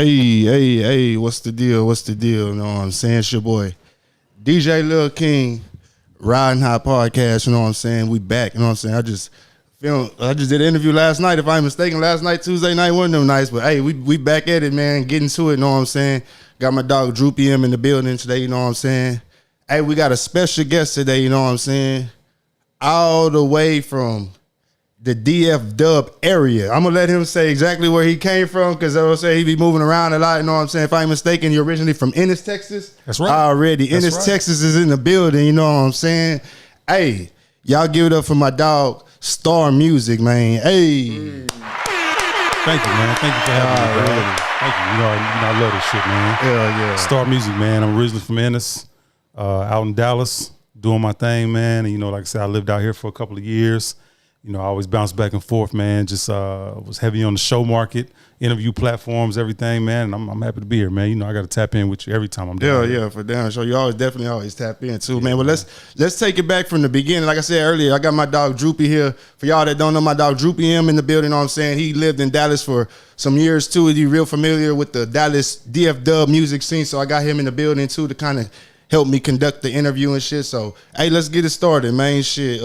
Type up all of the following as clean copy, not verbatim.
Hey, what's the deal? What's the deal? You know what I'm saying? It's your boy, DJ Lil King, Ridin High Podcast, you know what I'm saying? We back, you know what I'm saying? I just did an interview last night, if I'm mistaken. Last night, Tuesday night, one of them nights. But hey, we back at it, man, getting to it, you know what I'm saying? Got my dog Droopy M in the building today, you know what I'm saying? Hey, we got a special guest today, you know what I'm saying? All the way from the DFW area. I'm gonna let him say exactly where he came from, because I will say he be moving around a lot, you know what I'm saying? If I'm mistaken, you're originally from Ennis, Texas. That's right. Already. Ennis, Texas is in the building, you know what I'm saying? Hey, y'all give it up for my dog, Star Music, man. Hey. Thank you, man. Thank you for having me, bro. Thank you. You know, I love this shit, man. Yeah. Star Music, man. I'm originally from Ennis, out in Dallas, doing my thing, man. And, you know, like I said, I lived out here for a couple of years. You know, I always bounce back and forth, man. Just was heavy on the show market, interview platforms, everything, man. And I'm happy to be here, man. You know, I got to tap in with you every time I'm doing it. Yeah, for damn sure. You definitely always tap in too, man. But let's take it back from the beginning. Like I said earlier, I got my dog Droopy here. For y'all that don't know, my dog Droopy M in the building, you know what I'm saying? He lived in Dallas for some years too. He's real familiar with the Dallas DFW music scene. So I got him in the building too to kind of help me conduct the interview and shit. So, hey, let's get it started, man. Shit,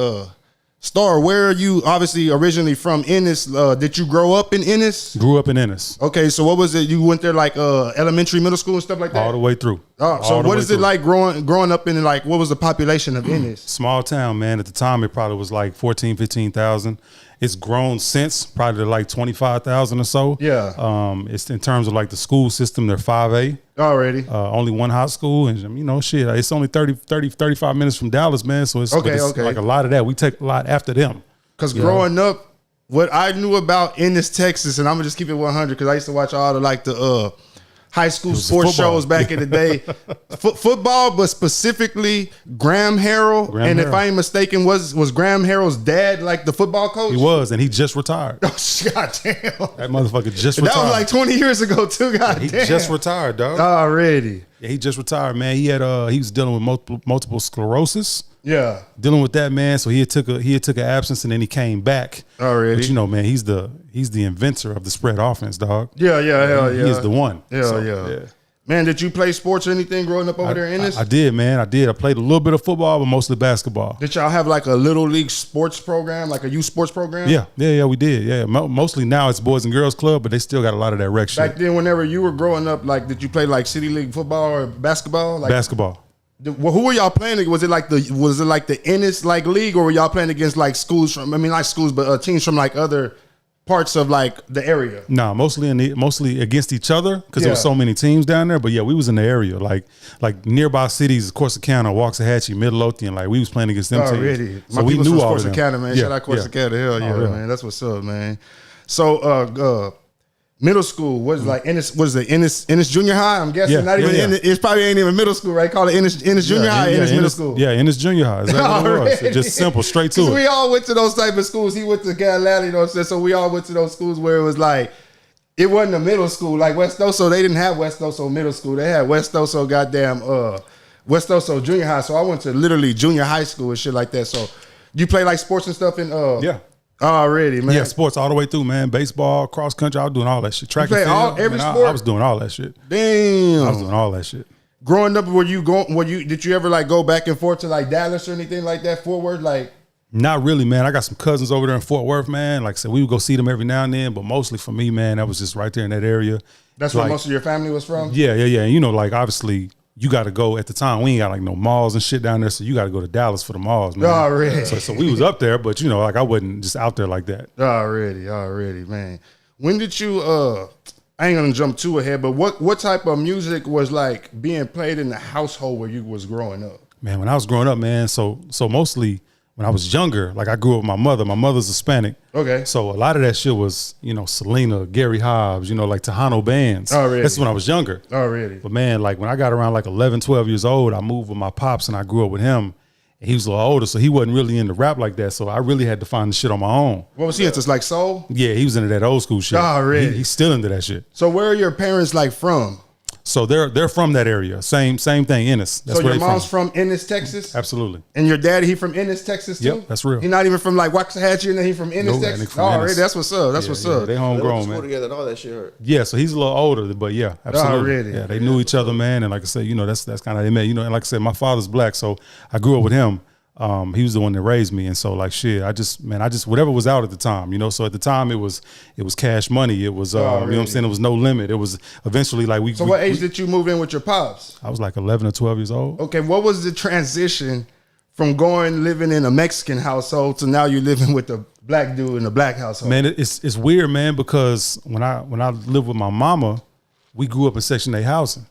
Star, where are you obviously originally from? Ennis. Did you grow up in Ennis? Grew up in Ennis. Okay, so what was it? You went there like elementary, middle school and stuff like that? All the way through. So what is it like growing up in, like, what was the population of Ennis? Small town, man. At the time, it probably was like 14, 15,000. It's grown since, probably to like 25,000 or so. Yeah. It's in terms of like the school system, they're 5A. Already. Only one high school. And, you know, shit, it's only 35 minutes from Dallas, man. So it's, okay. like a lot of that. We take a lot after them. Because growing up, what I knew about Ennis, Texas, and I'm going to just keep it 100 because I used to watch all the high school sports shows back in the day. Football, but specifically Graham Harrell. And if I ain't mistaken, was Graham Harrell's dad like the football coach? He was, and he just retired. Oh, goddamn. That motherfucker just retired. That was like 20 years ago too, goddamn. He just retired, dog. Already. Yeah, he just retired, man. He was dealing with multiple sclerosis. Yeah, dealing with that, man. So he took an absence, and then he came back. Already, but you know, man, he's the inventor of the spread offense, dog. Yeah, hell yeah. He's the one. Yeah. Man, did you play sports or anything growing up over there in Ennis? I did, man. I did. I played a little bit of football, but mostly basketball. Did y'all have like a little league sports program, like a youth sports program? Yeah, we did. Yeah, mostly now it's Boys and Girls Club, but they still got a lot of that rec shit. Back then, whenever you were growing up, like, did you play like city league football or basketball? Like, basketball. Well, who were y'all playing? Was it like the Ennis like league, or were y'all playing against like schools from? I mean, not schools, but teams from like other parts of like the area? Nah, mostly against each other because there were so many teams down there. But yeah, we was in the area, like nearby cities, Corsicana, Waxahachie, Midlothian. Like we was playing against them teams. Already, so my we knew all of them. Corsicana, man. Shout out Corsicana, hell yeah, man. That's what's up, man. So, middle school was like Ennis. Was it Ennis Junior High? I'm guessing not even. Ennis, it's probably ain't even middle school, right? Call it Ennis Junior High, Ennis middle school. Yeah, Ennis Junior High. Exactly what it was. It's just simple, straight to it. We all went to those type of schools. He went to Carolina, you know what I'm saying? So we all went to those schools where it was like, it wasn't a middle school like West Oso. They didn't have West Oso middle school. They had West Oso West Oso Junior High. So I went to literally junior high school and shit like that. So you play like sports and stuff in yeah. Already, man. Yeah, sports all the way through, man. Baseball, cross country, I was doing all that shit. Track and field, every sport. I was doing all that shit. Damn, I was doing all that shit. Growing up, did you ever like go back and forth to like Dallas or anything like that? Fort Worth, like? Not really, man. I got some cousins over there in Fort Worth, man. Like I said, we would go see them every now and then, but mostly for me, man, that was just right there in that area. That's where most of your family was from? Yeah. And you know, like obviously, you got to go at the time. We ain't got like no malls and shit down there, so you got to go to Dallas for the malls, man. Already. So we was up there, but you know, like I wasn't just out there like that. Already, man. When did you? I ain't gonna jump too ahead, but what type of music was like being played in the household where you was growing up? Man, when I was growing up, man, so mostly when I was younger, like I grew up with my mother. My mother's Hispanic. Okay. So a lot of that shit was, you know, Selena, Gary Hobbs, you know, like Tejano bands. Already. That's when I was younger. Already. But man, like when I got around like 11, 12 years old, I moved with my pops and I grew up with him. And he was a little older, so he wasn't really into rap like that. So I really had to find the shit on my own. What was he into? Like soul? Yeah, he was into that old school shit. Already. He's still into that shit. So where are your parents like from? So they're from that area. Same thing, Ennis. That's so where your they mom's from Ennis, Texas? Absolutely. And your daddy, he from Ennis, Texas too? Yep, that's real. He not even from like Waxahachie, and then he from Ennis, Texas? From Already, Ennis. that's what's up. That's what's up. They homegrown, man. Together and all that shit hurt. Yeah, so he's a little older, but yeah, absolutely. Already. Yeah, they knew each other, man. And like I said, that's kind of how they met. And like I said, my father's black, so I grew up with him. He was the one that raised me, and so like shit, I just whatever was out at the time, So at the time it was cash money. It was you know what I'm saying. It was no limit. It was eventually like we. So what age did you move in with your pops? I was like 11 or 12 years old. Okay, what was the transition from living in a Mexican household to now you living with a black dude in a black household? Man, it's weird, man, because when I lived with my mama, we grew up in Section 8 housing.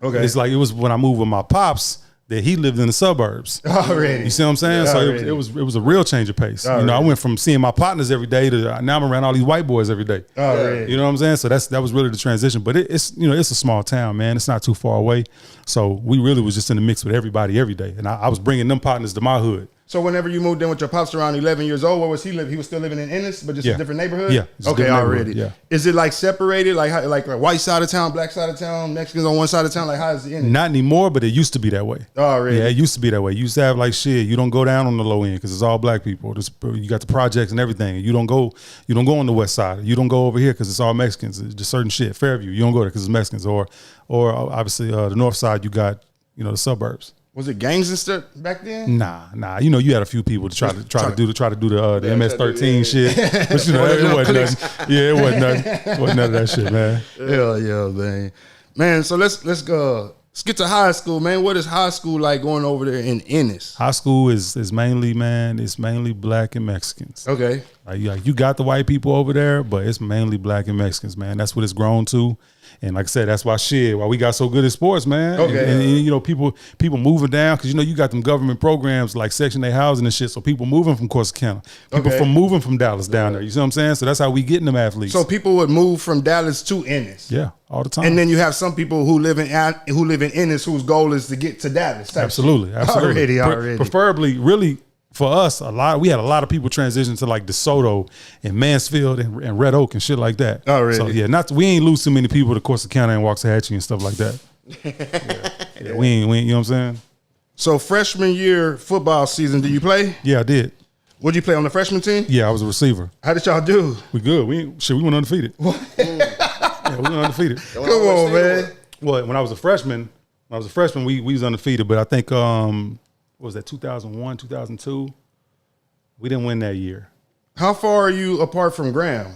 Okay, it's like it was when I moved with my pops that he lived in the suburbs. Already. You see what I'm saying? So it was a real change of pace. Already. I went from seeing my partners every day to now I'm around all these white boys every day. Already. You know what I'm saying? So that was really the transition. But it's it's a small town, man. It's not too far away. So we really was just in the mix with everybody every day. And I was bringing them partners to my hood. So whenever you moved in with your pops around 11 years old, where was he live? He was still living in Ennis, but just a different neighborhood? Yeah. Okay, already. Yeah. Is it like separated, like a white side of town, black side of town, Mexicans on one side of town? Like how is it in it? Not anymore, but it used to be that way. Already. Yeah, it used to be that way. You used to have like shit. You don't go down on the low end because it's all black people. You got the projects and everything. You don't go on the west side. You don't go over here because it's all Mexicans. It's just certain shit. Fairview, you don't go there because it's Mexicans. Or obviously the north side, you got the suburbs. Was it gangs and stuff back then? Nah. You had a few people to try to do the MS-13 shit, but it wasn't nothing. Yeah, it wasn't nothing. It wasn't none of that shit, man. Hell yeah, man. Man, so let's go. Let's get to high school, man. What is high school like going over there in Ennis? High school is mainly, man. It's mainly black and Mexicans. Okay. Like you got the white people over there, but it's mainly black and Mexicans, man. That's what it's grown to. And like I said, that's why we got so good at sports, man. Okay. And people moving down because you got them government programs like Section 8 housing and shit. So people moving from Corsicana, people moving from Dallas down there. You see what I'm saying? So that's how we getting them athletes. So people would move from Dallas to Ennis. Yeah, all the time. And then you have some people who live in Ennis whose goal is to get to Dallas. Absolutely. Already. Preferably, really. For us, we had a lot of people transition to like DeSoto and Mansfield and Red Oak and shit like that. Already. So yeah, we ain't lose too many people to Corsicana and Waxahachie and stuff like that. Yeah, we ain't, you know what I'm saying? So freshman year football season, did you play? Yeah, I did. What did you play on the freshman team? Yeah, I was a receiver. How did y'all do? We good. We went undefeated. Yeah, we went undefeated. Come on, man. Well, when I was a freshman, we was undefeated, but I think what was that 2001, 2002? We didn't win that year. How far are you apart from Graham?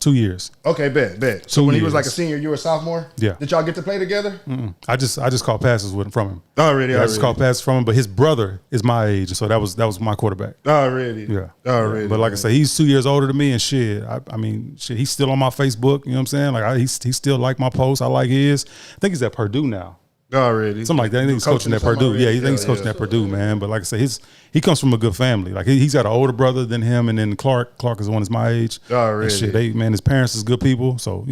2 years. Okay, bet. So 2 when he years. was like a senior, you were a sophomore? Yeah. Did y'all get to play together? Mm-mm. I just caught passes from him. Already. I just caught passes from him, but his brother is my age, so that was my quarterback. Already. Yeah. Already. But like I said, he's 2 years older than me, and shit. I mean, shit. He's still on my Facebook. You know what I'm saying? Like he still like my posts. I like his. I think he's at Purdue now. Already. Something like that. I think he's coaching at Purdue. Already. Yeah, he thinks he's coaching at Purdue, man. But like I said, he comes from a good family. Like he's got an older brother than him, and then Clark. Clark is the one that's my age. Already. And shit, his parents is good people. So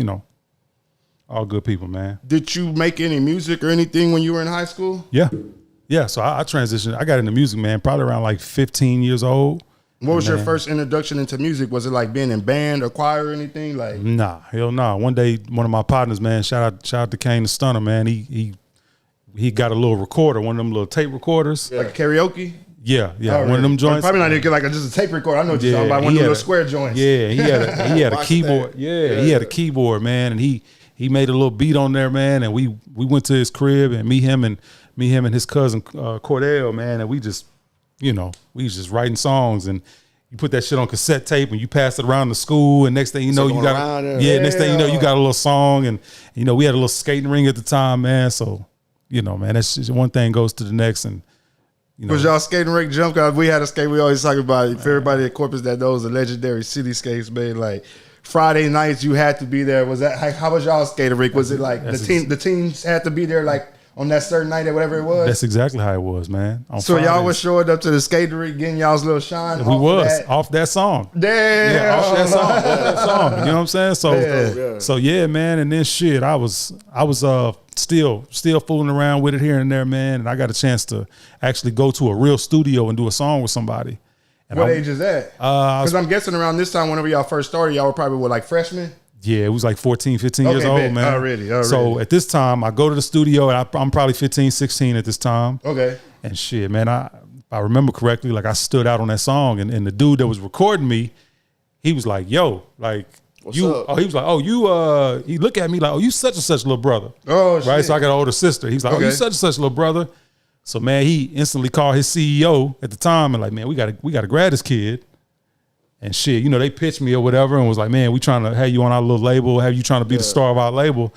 all good people, man. Did you make any music or anything when you were in high school? Yeah. So I transitioned. I got into music, man, probably around like 15 years old. What was your first introduction into music? Was it like being in band or choir or anything? Like Nah, hell nah. One day, one of my partners, man, shout out to Kane the Stunner, man. He got a little recorder, one of them little tape recorders. like karaoke? Yeah. One of them joints. Probably not even like just a tape recorder. I know what you're talking about. One of the little square joints. Yeah, he had a keyboard. Yeah, he had a keyboard, man, and he made a little beat on there, man. And we went to his crib and me, him, and his cousin Cordell, man, and we just writing songs, and you put that shit on cassette tape and you pass it around the school, and next thing you know you got next thing you know you got a little song, and we had a little skating ring at the time, man. So man, that's just one thing goes to the next, and Was y'all skating rink jump? Cause we had a skate. We always talk about it. For everybody at Corpus that knows the legendary city skates, man. Like Friday nights, you had to be there. Was that how was y'all skating rink? Was it like the teams had to be there like on that certain night or whatever it was? That's exactly how it was, man. So Fridays, y'all was showing up to the skating rink, getting y'all's little shine. Off that song. Damn, yeah, off that song. You know what I'm saying? So yeah, man. And then shit, I was still fooling around with it here and there, man. And I got a chance to actually go to a real studio and do a song with somebody. And what age is that? Because I'm guessing around this time, whenever y'all first started, y'all were probably like freshmen. Yeah, it was like 14, 15 years old, man. Already. So at this time, I go to the studio, and I'm probably 15, 16 at this time. Okay. And shit, man, if I remember correctly, like I stood out on that song, and the dude that was recording me, he was like, yo, like, What's up? Oh, he was like, oh, he looked at me like, oh, you such and such little brother. Oh, right? shit. So I got an older sister. He's like, oh, you such and such little brother. So man, he instantly called his CEO at the time and like, man, we gotta grab this kid. And shit, you know, they pitched me or whatever and was like, man, we trying to have you on our little label, have you trying to be the star of our label.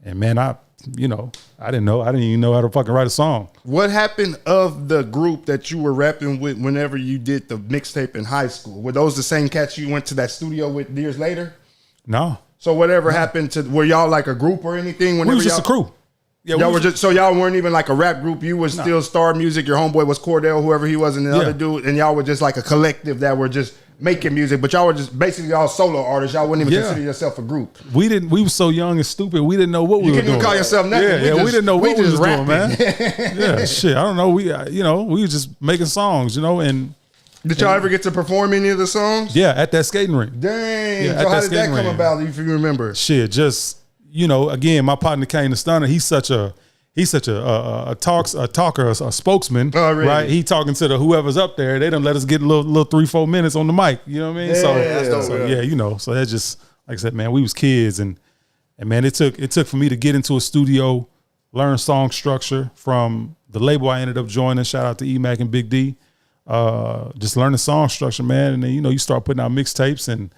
And man, I didn't even know how to fucking write a song. What happened of the group that you were rapping with whenever you did the mixtape in high school? Were those the same cats you went to that studio with years later? No. So whatever happened to, were y'all like a group or anything? We was just a crew. Yeah, y'all were just, so y'all weren't even like a rap group. You was still Star Music. Your homeboy was Cordell, whoever he was, and the other dude, and y'all were just like a collective that were just making music, but y'all were just basically all solo artists. Y'all wouldn't even consider yourself a group. We were so young and stupid. We didn't know what we were doing. You couldn't even call yourself nothing. We didn't know what we was doing, man. Yeah, shit. I don't know. We were just making songs, and. Did y'all ever get to perform any of the songs? Yeah, at that skating rink. Dang. So how did that come about, if you remember? Shit, just, again, my partner Kane the Stunner, he's such a talker, a spokesman, really? Right? He talking to the whoever's up there. They don't let us get a little 3-4 minutes on the mic. You know what I mean? So that just, like I said, man, we was kids, and man, it took for me to get into a studio, learn song structure from the label I ended up joining. Shout out to E-Mac and Big D. Just learning song structure, man, and then you start putting out mixtapes and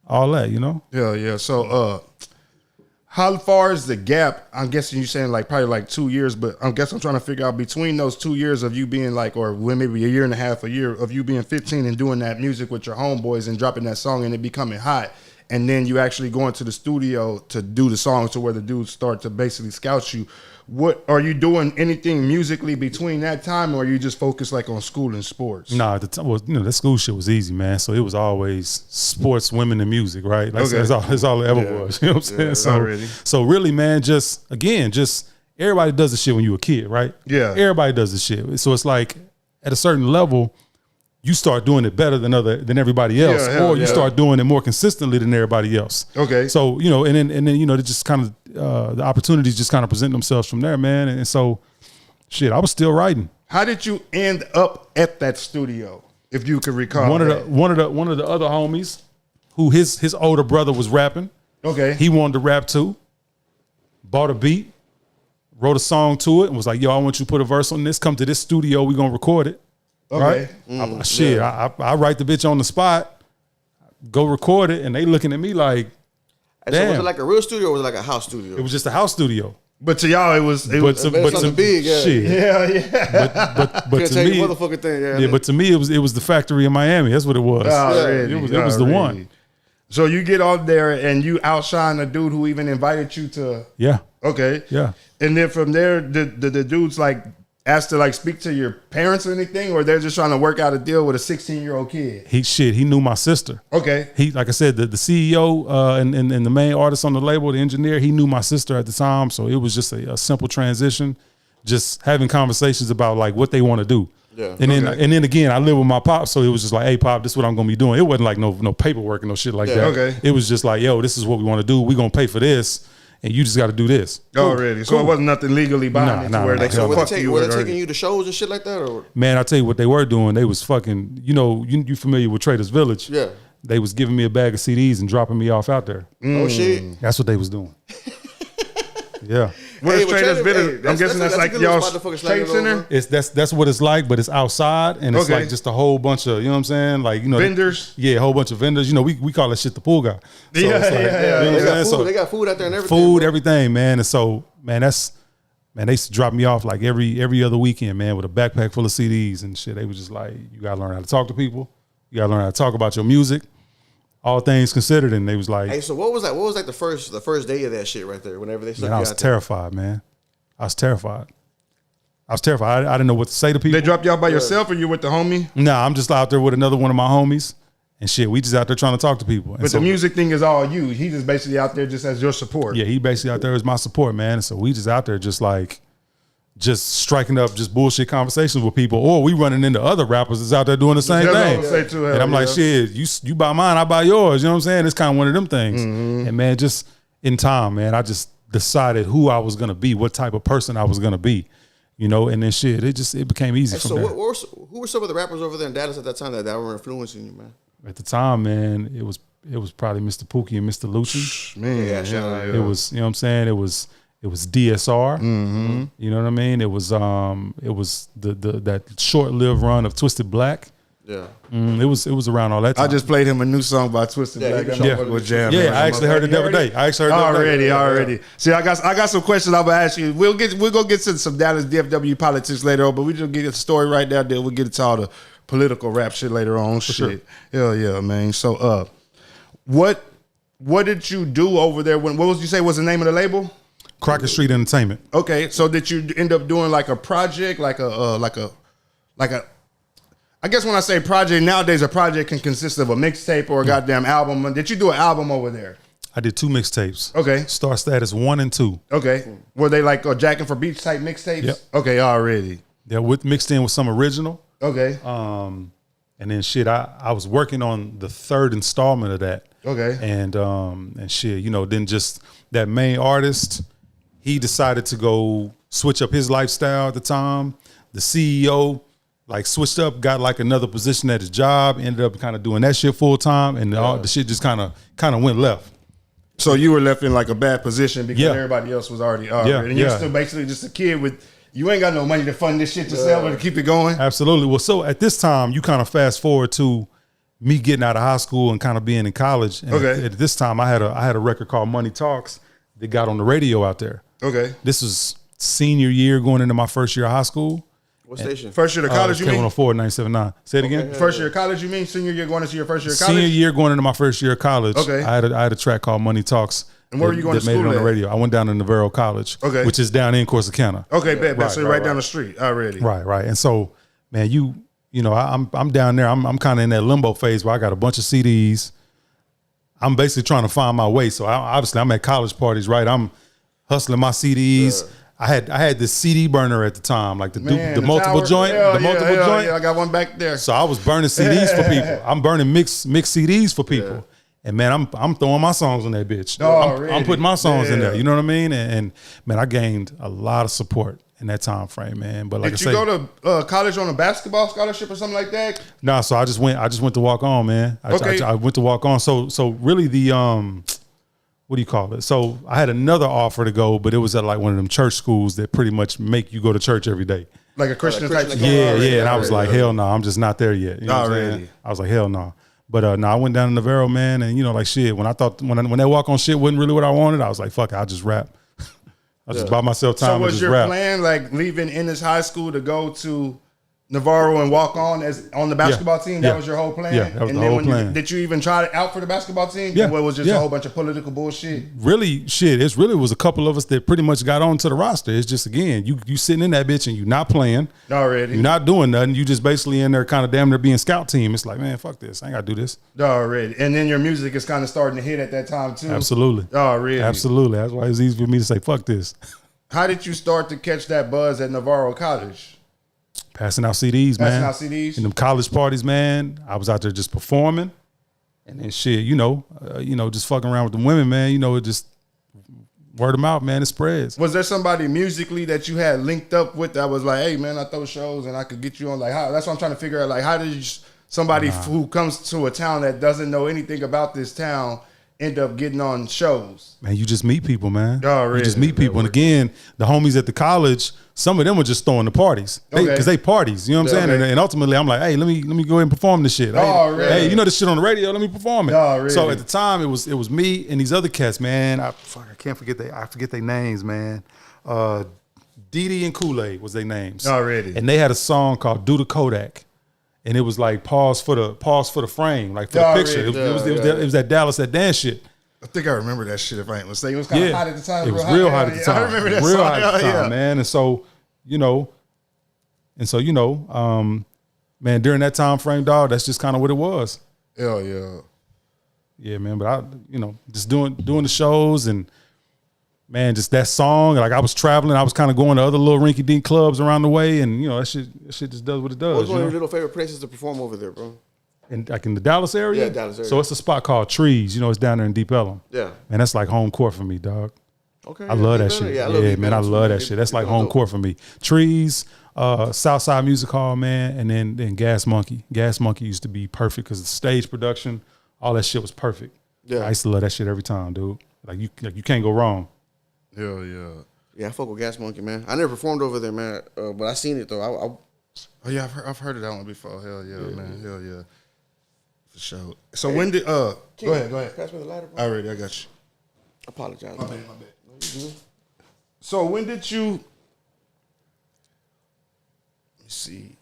all that. Yeah. So, how far is the gap? I'm guessing you're saying like probably like 2 years, but I'm trying to figure out between those 2 years of you being like, or maybe a year and a half, a year of you being 15 and doing that music with your homeboys and dropping that song and it becoming hot, and then you actually going to the studio to do the songs to where the dudes start to basically scout you. What are you doing anything musically between that time, or are you just focused like on school and sports? Nah, that school shit was easy, man. So it was always sports, women, and music, right? Like that's all it ever was. You know what I'm saying? So really, man, just everybody does the shit when you a kid, right? Yeah. Everybody does the shit. So it's like at a certain level, you start doing it better than everybody else, or you start doing it more consistently than everybody else. Okay. So and then it just kind of the opportunities just kind of present themselves from there, man. And so, shit, I was still writing. How did you end up at that studio, if you could recall? One of the other homies, who his older brother was rapping. Okay. He wanted to rap too. Bought a beat, wrote a song to it, and was like, "Yo, I want you to put a verse on this. Come to this studio, we gonna record it." Okay. Right? I write the bitch on the spot, go record it, and they looking at me like, damn. So was it like a real studio or was it like a house studio? It was just a house studio. But to y'all, it was something big, yeah. Shit. Yeah. But to me, motherfucking thing, but to me, it was the factory in Miami. That's what it was. Already. It was the one. So you get out there and you outshine the dude who even invited you to. Yeah. Okay. Yeah. And then from there, the dudes like asked to like speak to your parents or anything, or they're just trying to work out a deal with a 16-year-old kid? He knew my sister. Okay. He, like I said, the CEO and the main artist on the label, the engineer, he knew my sister at the time. So it was just a simple transition, just having conversations about like what they want to do. Yeah. And then again, I live with my pop, so it was just like, hey pop, this is what I'm gonna be doing. It wasn't like no paperwork and no shit like that. Okay. It was just like, yo, this is what we want to do. We're gonna pay for this. And you just got to do this. Already. So it wasn't nothing legally binding to where they so fuck you. Were they taking you to shows and shit like that? Or? Man, I tell you what they were doing. They was fucking, you familiar with Traders Village? Yeah. They was giving me a bag of CDs and dropping me off out there. Oh, shit. That's what they was doing. Yeah. What is Traders Village? I'm guessing that's like y'all's trade center? That's what it's like, but it's outside and it's like just a whole bunch of, you know what I'm saying? Like, vendors? Yeah, a whole bunch of vendors. We call that shit the pool guy. So They got food out there and everything. Food, everything, man. And so, man, they used to drop me off like every other weekend, man, with a backpack full of CDs and shit. They was just like, you gotta learn how to talk to people. You gotta learn how to talk about your music. All things considered, and they was like, hey, so what was that? What was like the first day of that shit right there? Whenever they, I was terrified, man. I was terrified. I didn't know what to say to people. They dropped you out by yourself, or you with the homie? Nah, I'm just out there with another one of my homies, and shit. We just out there trying to talk to people. But the music thing is all you. He just basically out there just as your support. Yeah, he basically out there as my support, man. And so we just out there just like just striking up just bullshit conversations with people, or we running into other rappers that's out there doing the same thing. And I'm like, shit, you buy mine, I buy yours. You know what I'm saying? It's kind of one of them things. And man, just in time, man, I just decided who I was gonna be, what type of person I was gonna be. You know, and then shit, it became easy from there. Who were some of the rappers over there in Dallas at that time that were influencing you, man? At the time, man, it was probably Mr. Pookie and Mr. Lucci. Man, It was, you know what I'm saying? It was DSR. You know what I mean? It was that short-lived run of Twisted Black. Yeah. It was around all that time. I just played him a new song by Twisted Black. Yeah, I actually heard it the other day. Already. See, I got some questions I'm gonna ask you. We'll go get to some Dallas DFW politics later on, but we just get a story right there. Then we'll get to all the political rap shit later on. Sure. Hell yeah, man. So what did you do over there? What was you say was the name of the label? Crockett Street Entertainment. Okay, so did you end up doing like a project, like a I guess when I say project nowadays, a project can consist of a mixtape or a goddamn album. Did you do an album over there? I did 2 mixtapes. Okay. Star Status 1 and 2. Okay. Were they like Jackin' for Beach type mixtapes? Yep. Okay, already. Yeah, mixed in with some original. Okay. And then shit, I was working on the 3rd installment of that. Okay. And shit, you know, then just that main artist, he decided to go switch up his lifestyle at the time. The CEO like switched up, got like another position at his job, ended up kind of doing that shit full time, and all the shit just kind of went left. So you were left in like a bad position because everybody else was already. And you're still basically just a kid with, you ain't got no money to fund this shit yourself or to keep it going. Absolutely. Well, so at this time, you kind of fast forward to me getting out of high school and kind of being in college. And at this time, I had a record called Money Talks that got on the radio out there. Okay. This was senior year going into my first year of high school. What station? First year of college, you mean? K104, 979. Say it again. First year of college, you mean? Senior year going into your first year of college? Senior year going into my first year of college. Okay. I had a track called Money Talks. And where were you going to school made it on at? the radio. I went down to Navarro College, which is down in Corsicana. Okay, bet. So right down the street already. Right. And so, man, you know, I'm down there. I'm kind of in that limbo phase where I got a bunch of CDs. I'm basically trying to find my way. So obviously I'm at college parties, right? I'm hustling my CDs. I had this CD burner at the time, like the multiple joint. Yeah, I got one back there. So I was burning CDs for people. I'm burning mixed CDs for people. Yeah. And man, I'm throwing my songs on that bitch. I'm putting my songs in there. You know what I mean? And man, I gained a lot of support in that time frame, man. But like did you go to college on a basketball scholarship or something like that? Nah, so I just went to walk on, man. I went to walk on. So really the what do you call it? So I had another offer to go, but it was at like one of them church schools that pretty much make you go to church every day. Like a Christian type school? Yeah. And I was like, hell no, I'm just not there yet. You know what I'm saying? I was like, hell no. But no, I went down to Navarro, man, and you know, like shit. When I thought when that walk on shit wasn't really what I wanted, I was like, fuck it, I'll just rap. I just buy myself time. So was your plan like leaving Ennis High School to go to Navarro and walk on the basketball team? That was your whole plan? Yeah, that was the whole plan. Did you even try it out for the basketball team? Yeah. Or was just a whole bunch of political bullshit? Really, shit. It really was a couple of us that pretty much got onto the roster. It's just, again, you sitting in that bitch and you not playing. Already. You're not doing nothing. You just basically in there kind of damn near being scout team. It's like, man, fuck this. I ain't got to do this. Already. And then your music is kind of starting to hit at that time too. Absolutely. Already. Absolutely. That's why it's easy for me to say, fuck this. How did you start to catch that buzz at Navarro College? Passing out CDs, man. Passing out CDs? In them college parties, man. I was out there just performing. And then shit, you know, just fucking around with the women, man. You know, it just word of mouth, man. It spreads. Was there somebody musically that you had linked up with that was like, hey, man, I throw shows and I could get you on? Like, how? That's what I'm trying to figure out. Like, how did somebody who comes to a town that doesn't know anything about this town end up getting on shows? Man, you just meet people, man. Already. You just meet people. And again, the homies at the college, some of them were just throwing the parties. Because they parties, you know what I'm saying? And ultimately, I'm like, hey, let me go ahead and perform this shit. Hey, you know this shit on the radio, let me perform it. So at the time, it was me and these other cats, man. I forget their names, man. Didi and Kool-Aid was their names. Already. And they had a song called Do the Kodak. And it was like pause for the frame, like for the picture. It was that Dallas, that dance shit. I think I remember that shit, if I ain't mistaken. It was kind of hot at the time. It was real hot at the time. I remember that real song. Hot at the time, man. And so, man, during that time frame, dog, that's just kind of what it was. Hell yeah. Yeah, man. But I, just doing the shows and man, just that song. Like I was traveling, I was kind of going to other little rinky-dink clubs around the way, and you know that shit just does what it does. What's one of your little favorite places to perform over there, bro? And like in the Dallas area? Yeah, Dallas area. So it's a spot called Trees. You know, it's down there in Deep Ellum. Yeah. And that's like home court for me, dog. Okay. I love that shit. Yeah, man, I love that shit. That's like home court for me. Trees, Southside Music Hall, man, and then Gas Monkey. Gas Monkey used to be perfect because the stage production, all that shit was perfect. Yeah. I used to love that shit every time, dude. Like you can't go wrong. Hell yeah. Yeah, I fuck with Gas Monkey, man. I never performed over there, man, but I seen it though. Oh yeah, I've heard of that one before. Hell yeah, man. Hell yeah. For sure. So when did go ahead. Pass me the lighter, bro. Already, I got you. I apologize. My bad. So when did you? Let me see.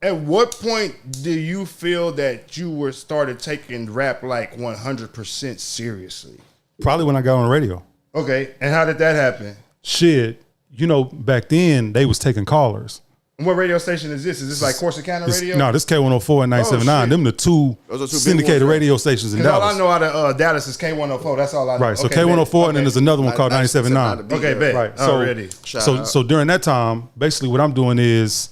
At what point do you feel that you were started taking rap like 100% seriously? Probably when I got on the radio. Okay, and how did that happen? Shit, you know, back then they was taking callers. And what radio station is this? Is this like Corsicana Radio? No, this K104 and 979. Them the two syndicated radio stations in Dallas. All I know out of Dallas is K104. That's all I know. Right, so okay, K104 and then there's another one called 979. Okay, bet. Right, already. So during that time, basically what I'm doing is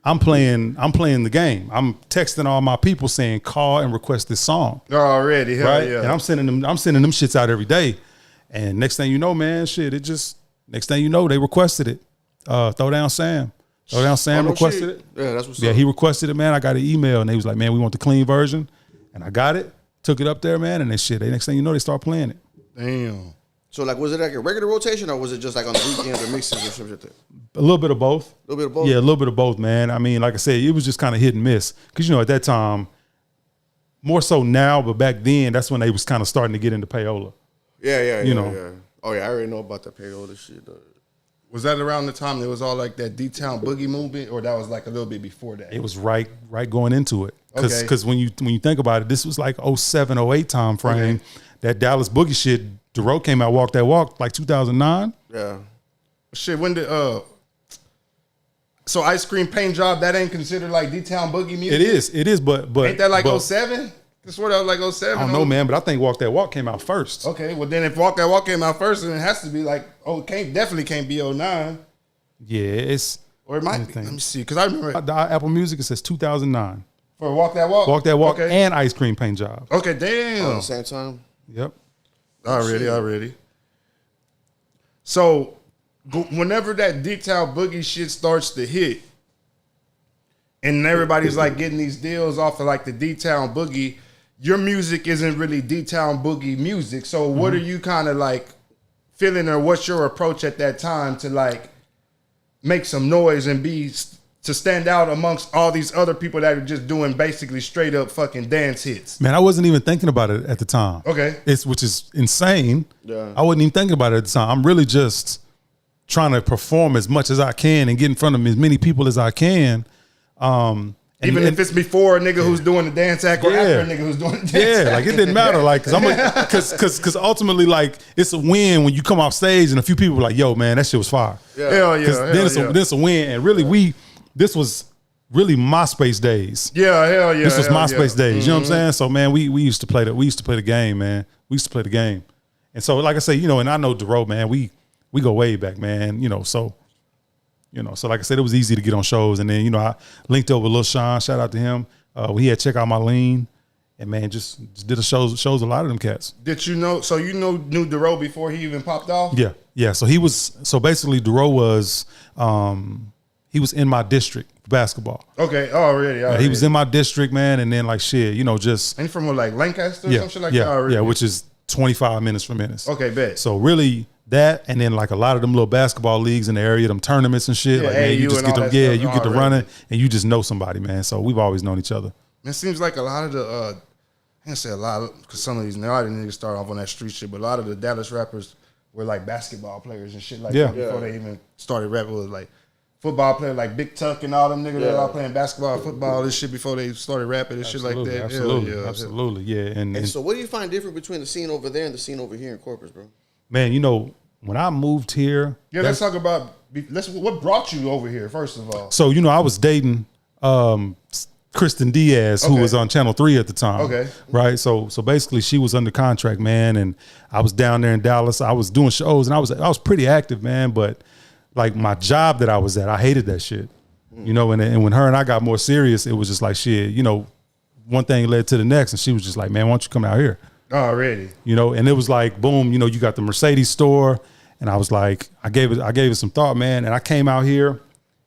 I'm playing the game. I'm texting all my people saying call and request this song. Already, hell right? Yeah. And I'm sending them shits out every day. And next thing you know, man, shit, next thing you know, they requested it. Throw Down Sam requested it. Yeah, that's what's up. Yeah, he requested it, man. I got an email and they was like, man, we want the clean version. And I got it, took it up there, man, and next thing you know, they start playing it. Damn. So like, was it like a regular rotation or was it just like on the weekends or mixes or something? A little bit of both. A little bit of both? Yeah, a little bit of both, man. I mean, like I said, it was just kind of hit and miss. Because, you know, at that time, more so now, but back then, that's when they was kind of starting to get into payola. Yeah. You know. Yeah. Oh, yeah, I already know about the payola shit. Was that around the time it was all like that D-Town boogie movement, or that was like a little bit before that? It was right going into it. Because Okay. when you think about it, this was like 07, 08 time frame. Okay. That Dallas boogie shit, DeRoe came out, Walk That Walk, like 2009. Yeah. Shit, when did so Ice Cream Paint Job, that ain't considered like D-Town boogie music? It is, but ain't that like 07? I swear that was like 07. I don't know, man, but I think Walk That Walk came out first. Okay, well then if Walk That Walk came out first, then it has to be like, definitely can't be 09. Yeah, it's... Or it might be. Let me see, because I remember... The Apple Music, it says 2009. For Walk That Walk? Walk That Walk okay. and Ice Cream Paint Job. Okay, damn. At the same time? Yep. Already. So, whenever that D-Town boogie shit starts to hit, and everybody's like getting these deals off of like the D-Town boogie, your music isn't really D-Town boogie music. So what are you kind of like feeling, or what's your approach at that time to like make some noise and to stand out amongst all these other people that are just doing basically straight up fucking dance hits? Man, I wasn't even thinking about it at the time. Okay. Which is insane. Yeah. I wasn't even thinking about it at the time. I'm really just trying to perform as much as I can and get in front of as many people as I can. Even if it's before a nigga who's doing the dance act or after a nigga who's doing the dance act. Like it didn't matter. Like, cause ultimately, like, it's a win when you come off stage and a few people were like, yo, man, that shit was fire. Yeah. Hell yeah. Then it's a win. And really this was really MySpace days. Yeah, hell yeah. This was MySpace days. Mm-hmm. You know what I'm saying? So man, we used to play the game, man. We used to play the game. And so like I say, you know, and I know DeRoe, man, we go way back, man. So like I said, it was easy to get on shows. And then, you know, I linked up with Lil Sean, shout out to him. He had Check Out My Lean. And man, just did shows a lot of them cats. Did you know, so knew DeRoe before he even popped off? Yeah. So basically DeRoe was, he was in my district for basketball. Okay, already. Yeah, he was in my district, man. And then like shit, you know, just. And from like Lancaster or some shit like that? Yeah, which is 25 minutes from Ennis. Okay, bet. So really that, and then like a lot of them little basketball leagues in the area, them tournaments and shit. Yeah, like, man, you just get to, you get to running and you just know somebody, man. So we've always known each other. It seems like a lot of the, I can't say a lot, because some of these, now I didn't even start off on that street shit, but a lot of the Dallas rappers were like basketball players and shit like that before they even started rapping. With like football players like Big Tuck and all them niggas that all playing basketball, football, this shit before they started rapping and shit like that. Absolutely, yeah. And so what do you find different between the scene over there and the scene over here in Corpus, bro? Man, you know, when I moved here. Yeah, let's talk about, what brought you over here, first of all? So, you know, I was dating Kristen Diaz, who was on Channel 3 at the time. Okay. Right. So basically she was under contract, man. And I was down there in Dallas. I was doing shows and I was pretty active, man. But like my job that I was at, I hated that shit. You know, and when her and I got more serious, it was just like shit, you know, one thing led to the next. And she was just like, man, why don't you come out here? Already. You know, and it was like, boom, you know, you got the Mercedes store. And I was like, I gave it some thought, man. And I came out here.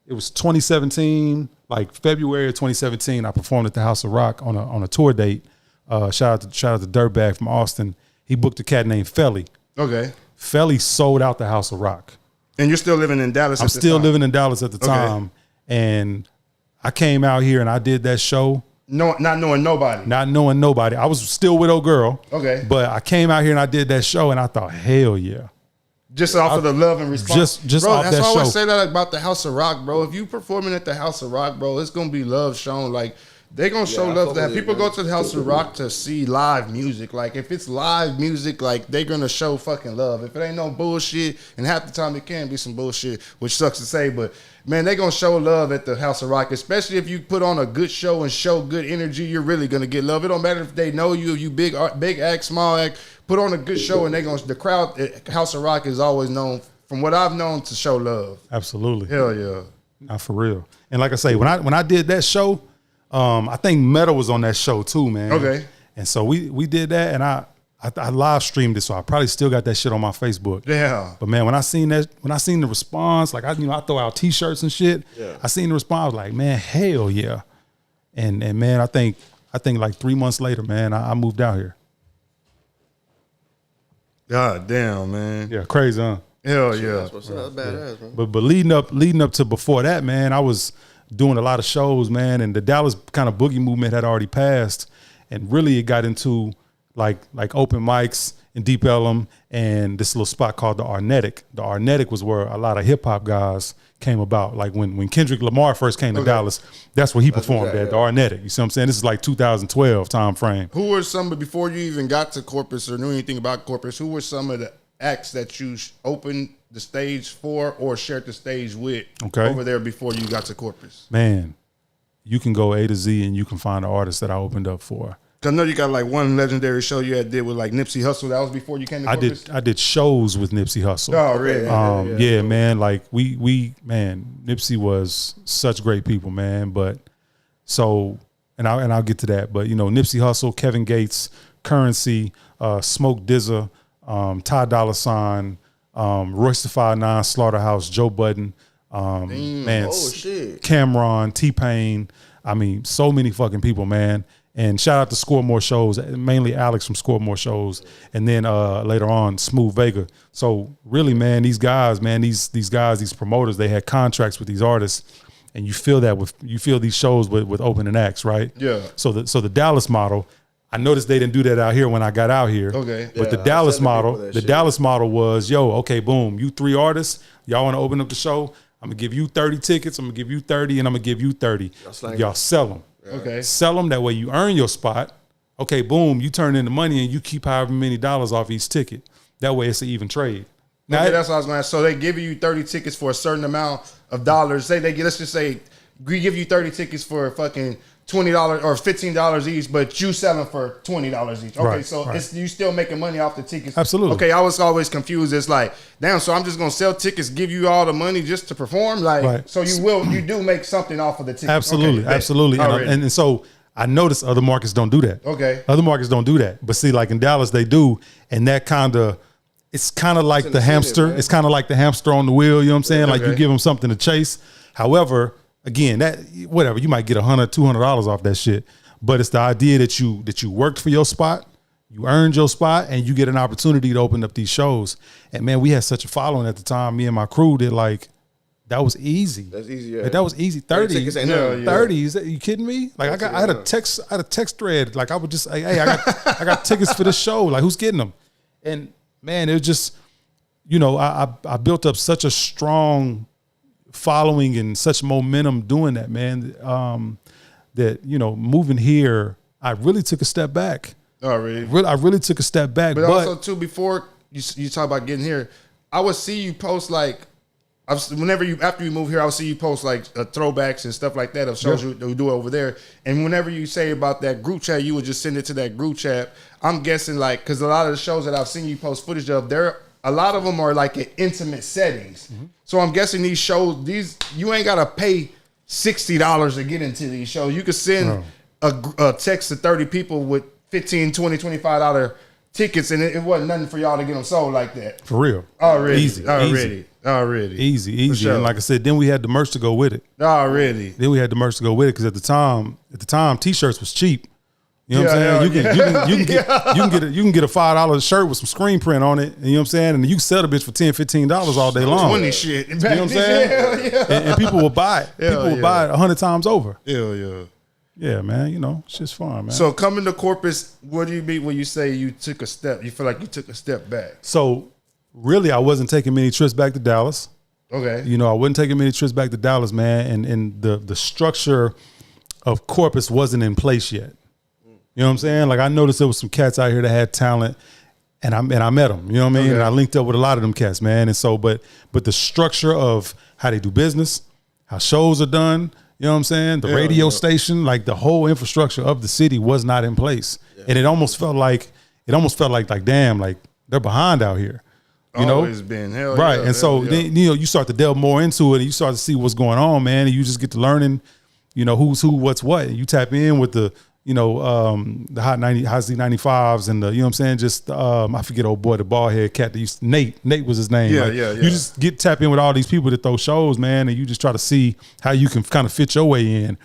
It was 2017, like February of 2017. I performed at the House of Rock on a tour date. Shout out to Dirtbag from Austin. He booked a cat named Felly. Okay. Felly sold out the House of Rock. And you're still living in Dallas? I'm still living in Dallas at the time. And I came out here and I did that show. No, not knowing nobody. Not knowing nobody. I was still with old girl. Okay. But I came out here and I did that show and I thought, hell yeah. Just off of the love and response. Just bro, off that's that why I always show. say that about the House of Rock, bro. If you performing at the House of Rock, bro, it's gonna be love shown. Like they're gonna show love to that. People go to the House of Rock to see live music. Like if it's live music, like they're gonna show fucking love. If it ain't no bullshit, and half the time it can be some bullshit, which sucks to say, but man, they gonna show love at the House of Rock. Especially if you put on a good show and show good energy, you're really gonna get love. It don't matter if they know you, if you big act, small act. Put on a good show and the crowd at House of Rock is always known, from what I've known, to show love. Absolutely. Hell yeah. Not for real. And like I say, when I did that show, I think Meta was on that show too, man. Okay. And so we did that, and I live streamed it, so I probably still got that shit on my Facebook. Yeah. But man, when I seen the response, like I throw out T-shirts and shit. Yeah. I seen the response, I was like, man, hell yeah. And man, I think like 3 months later, man, I moved out here. God damn, man. Yeah, crazy, huh? Hell yeah. That's what's up. Badass, man. But leading up to before that, man, I was doing a lot of shows, man, and the Dallas kind of boogie movement had already passed, and really it got into like open mics in Deep Ellum and this little spot called the Arnetic. The Arnetic was where a lot of hip hop guys came about. Like when Kendrick Lamar first came to Dallas, that's where he performed at, the Arnetic. You see what I'm saying? This is like 2012 time frame. Who were some, before you even got to Corpus or knew anything about Corpus, who were some of the acts that you opened the stage for or shared the stage with over there before you got to Corpus? Man, you can go A to Z and you can find the artists that I opened up for. Cause I know you got like one legendary show you did with like Nipsey Hussle. That was before you came to Corpus? I did shows with Nipsey Hussle. Oh, really? Yeah, man. Like Nipsey was such great people, man. But so, and I'll get to that. But you know, Nipsey Hussle, Kevin Gates, Currency, Smoke DZA, Ty Dolla $ign, Royce the 5'9", Slaughterhouse, Joe Budden, man, Cameron, T-Pain. I mean, so many fucking people, man. And shout out to Score More Shows, mainly Alex from Score More Shows, and then later on Smooth Vega. So really, man, these guys, these promoters, they had contracts with these artists, and you feel these shows with opening acts, right? Yeah. So the Dallas model, I noticed they didn't do that out here when I got out here. Okay. But the Dallas model was, yo, okay, boom, you 3 artists, y'all want to open up the show? I'm gonna give you 30 tickets. I'm gonna give you 30, and I'm gonna give you 30. Y'all sell them. Okay. Sell them, that way you earn your spot. Okay, boom, you turn in the money and you keep however many dollars off each ticket. That way it's an even trade. Now, okay, that's what I was going to ask. So they give you 30 tickets for a certain amount of dollars. Let's just say we give you 30 tickets for fucking $20 or $15 each, but you sell them for $20 each. Okay, so it's you still making money off the tickets. Absolutely. Okay, I was always confused. It's like, damn, so I'm just gonna sell tickets, give you all the money just to perform? Like, so you do make something off of the tickets. Absolutely, okay, absolutely. And so I noticed other markets don't do that. Okay. Other markets don't do that. But see, like in Dallas, they do, and that it's kind of like the hamster. It's kind of like the hamster on the wheel, you know what I'm saying? Like you give them something to chase. However, again, that whatever, you might get $100, $200 off that shit, but it's the idea that you worked for your spot, you earned your spot, and you get an opportunity to open up these shows. And man, we had such a following at the time. Me and my crew did that was easy. That's easy. Yeah. Like, that was easy. 30. 30. Is that, you kidding me? Like I had a text thread. Like I would just say, hey, I got tickets for this show. Like who's getting them? And man, it was just, you know, I built up such a strong following and such momentum doing that, man, that, you know, moving here, I really took a step back. Oh, really? I really took a step back. But also, too, before you talk about getting here, I would see you post, like, whenever after you move here, I'll see you post like throwbacks and stuff like that of shows you do over there. And whenever you say about that group chat, you would just send it to that group chat. I'm guessing like because a lot of the shows that I've seen you post footage of, a lot of them are like in intimate settings. Mm-hmm. So I'm guessing these shows, you ain't gotta pay $60 to get into these shows. You could send a text to 30 people with $15, $20, $25 tickets, and it wasn't nothing for y'all to get them sold like that. For real. Already. Easy. Sure. And like I said, then we had the merch to go with it. Already. Then we had the merch to go with it because at the time, t-shirts was cheap. You know what I'm saying? You can get a $5 shirt with some screen print on it. You know what I'm saying? And you can sell the bitch for $10, $15 all day long. 20 shit. You know what I'm saying? And people will buy it. People will buy it 100 times over. Hell yeah. Yeah, man. You know, it's just fun, man. So coming to Corpus, what do you mean when you say you took a step? You feel like you took a step back? So really, I wasn't taking many trips back to Dallas. Okay. You know, I wasn't taking many trips back to Dallas, man. And the structure of Corpus wasn't in place yet. You know what I'm saying? Like I noticed there was some cats out here that had talent, and I met them. You know what I mean? Okay. And I linked up with a lot of them cats, man. And so, but the structure of how they do business, how shows are done. You know what I'm saying? The radio station, like the whole infrastructure of the city was not in place. Yeah. And it almost felt like damn, like they're behind out here. You Always know? Been. Hell right. Yeah, and so then, you know, you start to delve more into it and you start to see what's going on, man. And you just get to learning, you know, who's who, what's what. And you tap in with the, you know, the hot Z95s and the, you know what I'm saying? Just I forget old boy, the bald head cat that used Nate was his name. Yeah, like, yeah. You just tap in with all these people that throw shows, man, and you just try to see how you can kind of fit your way in.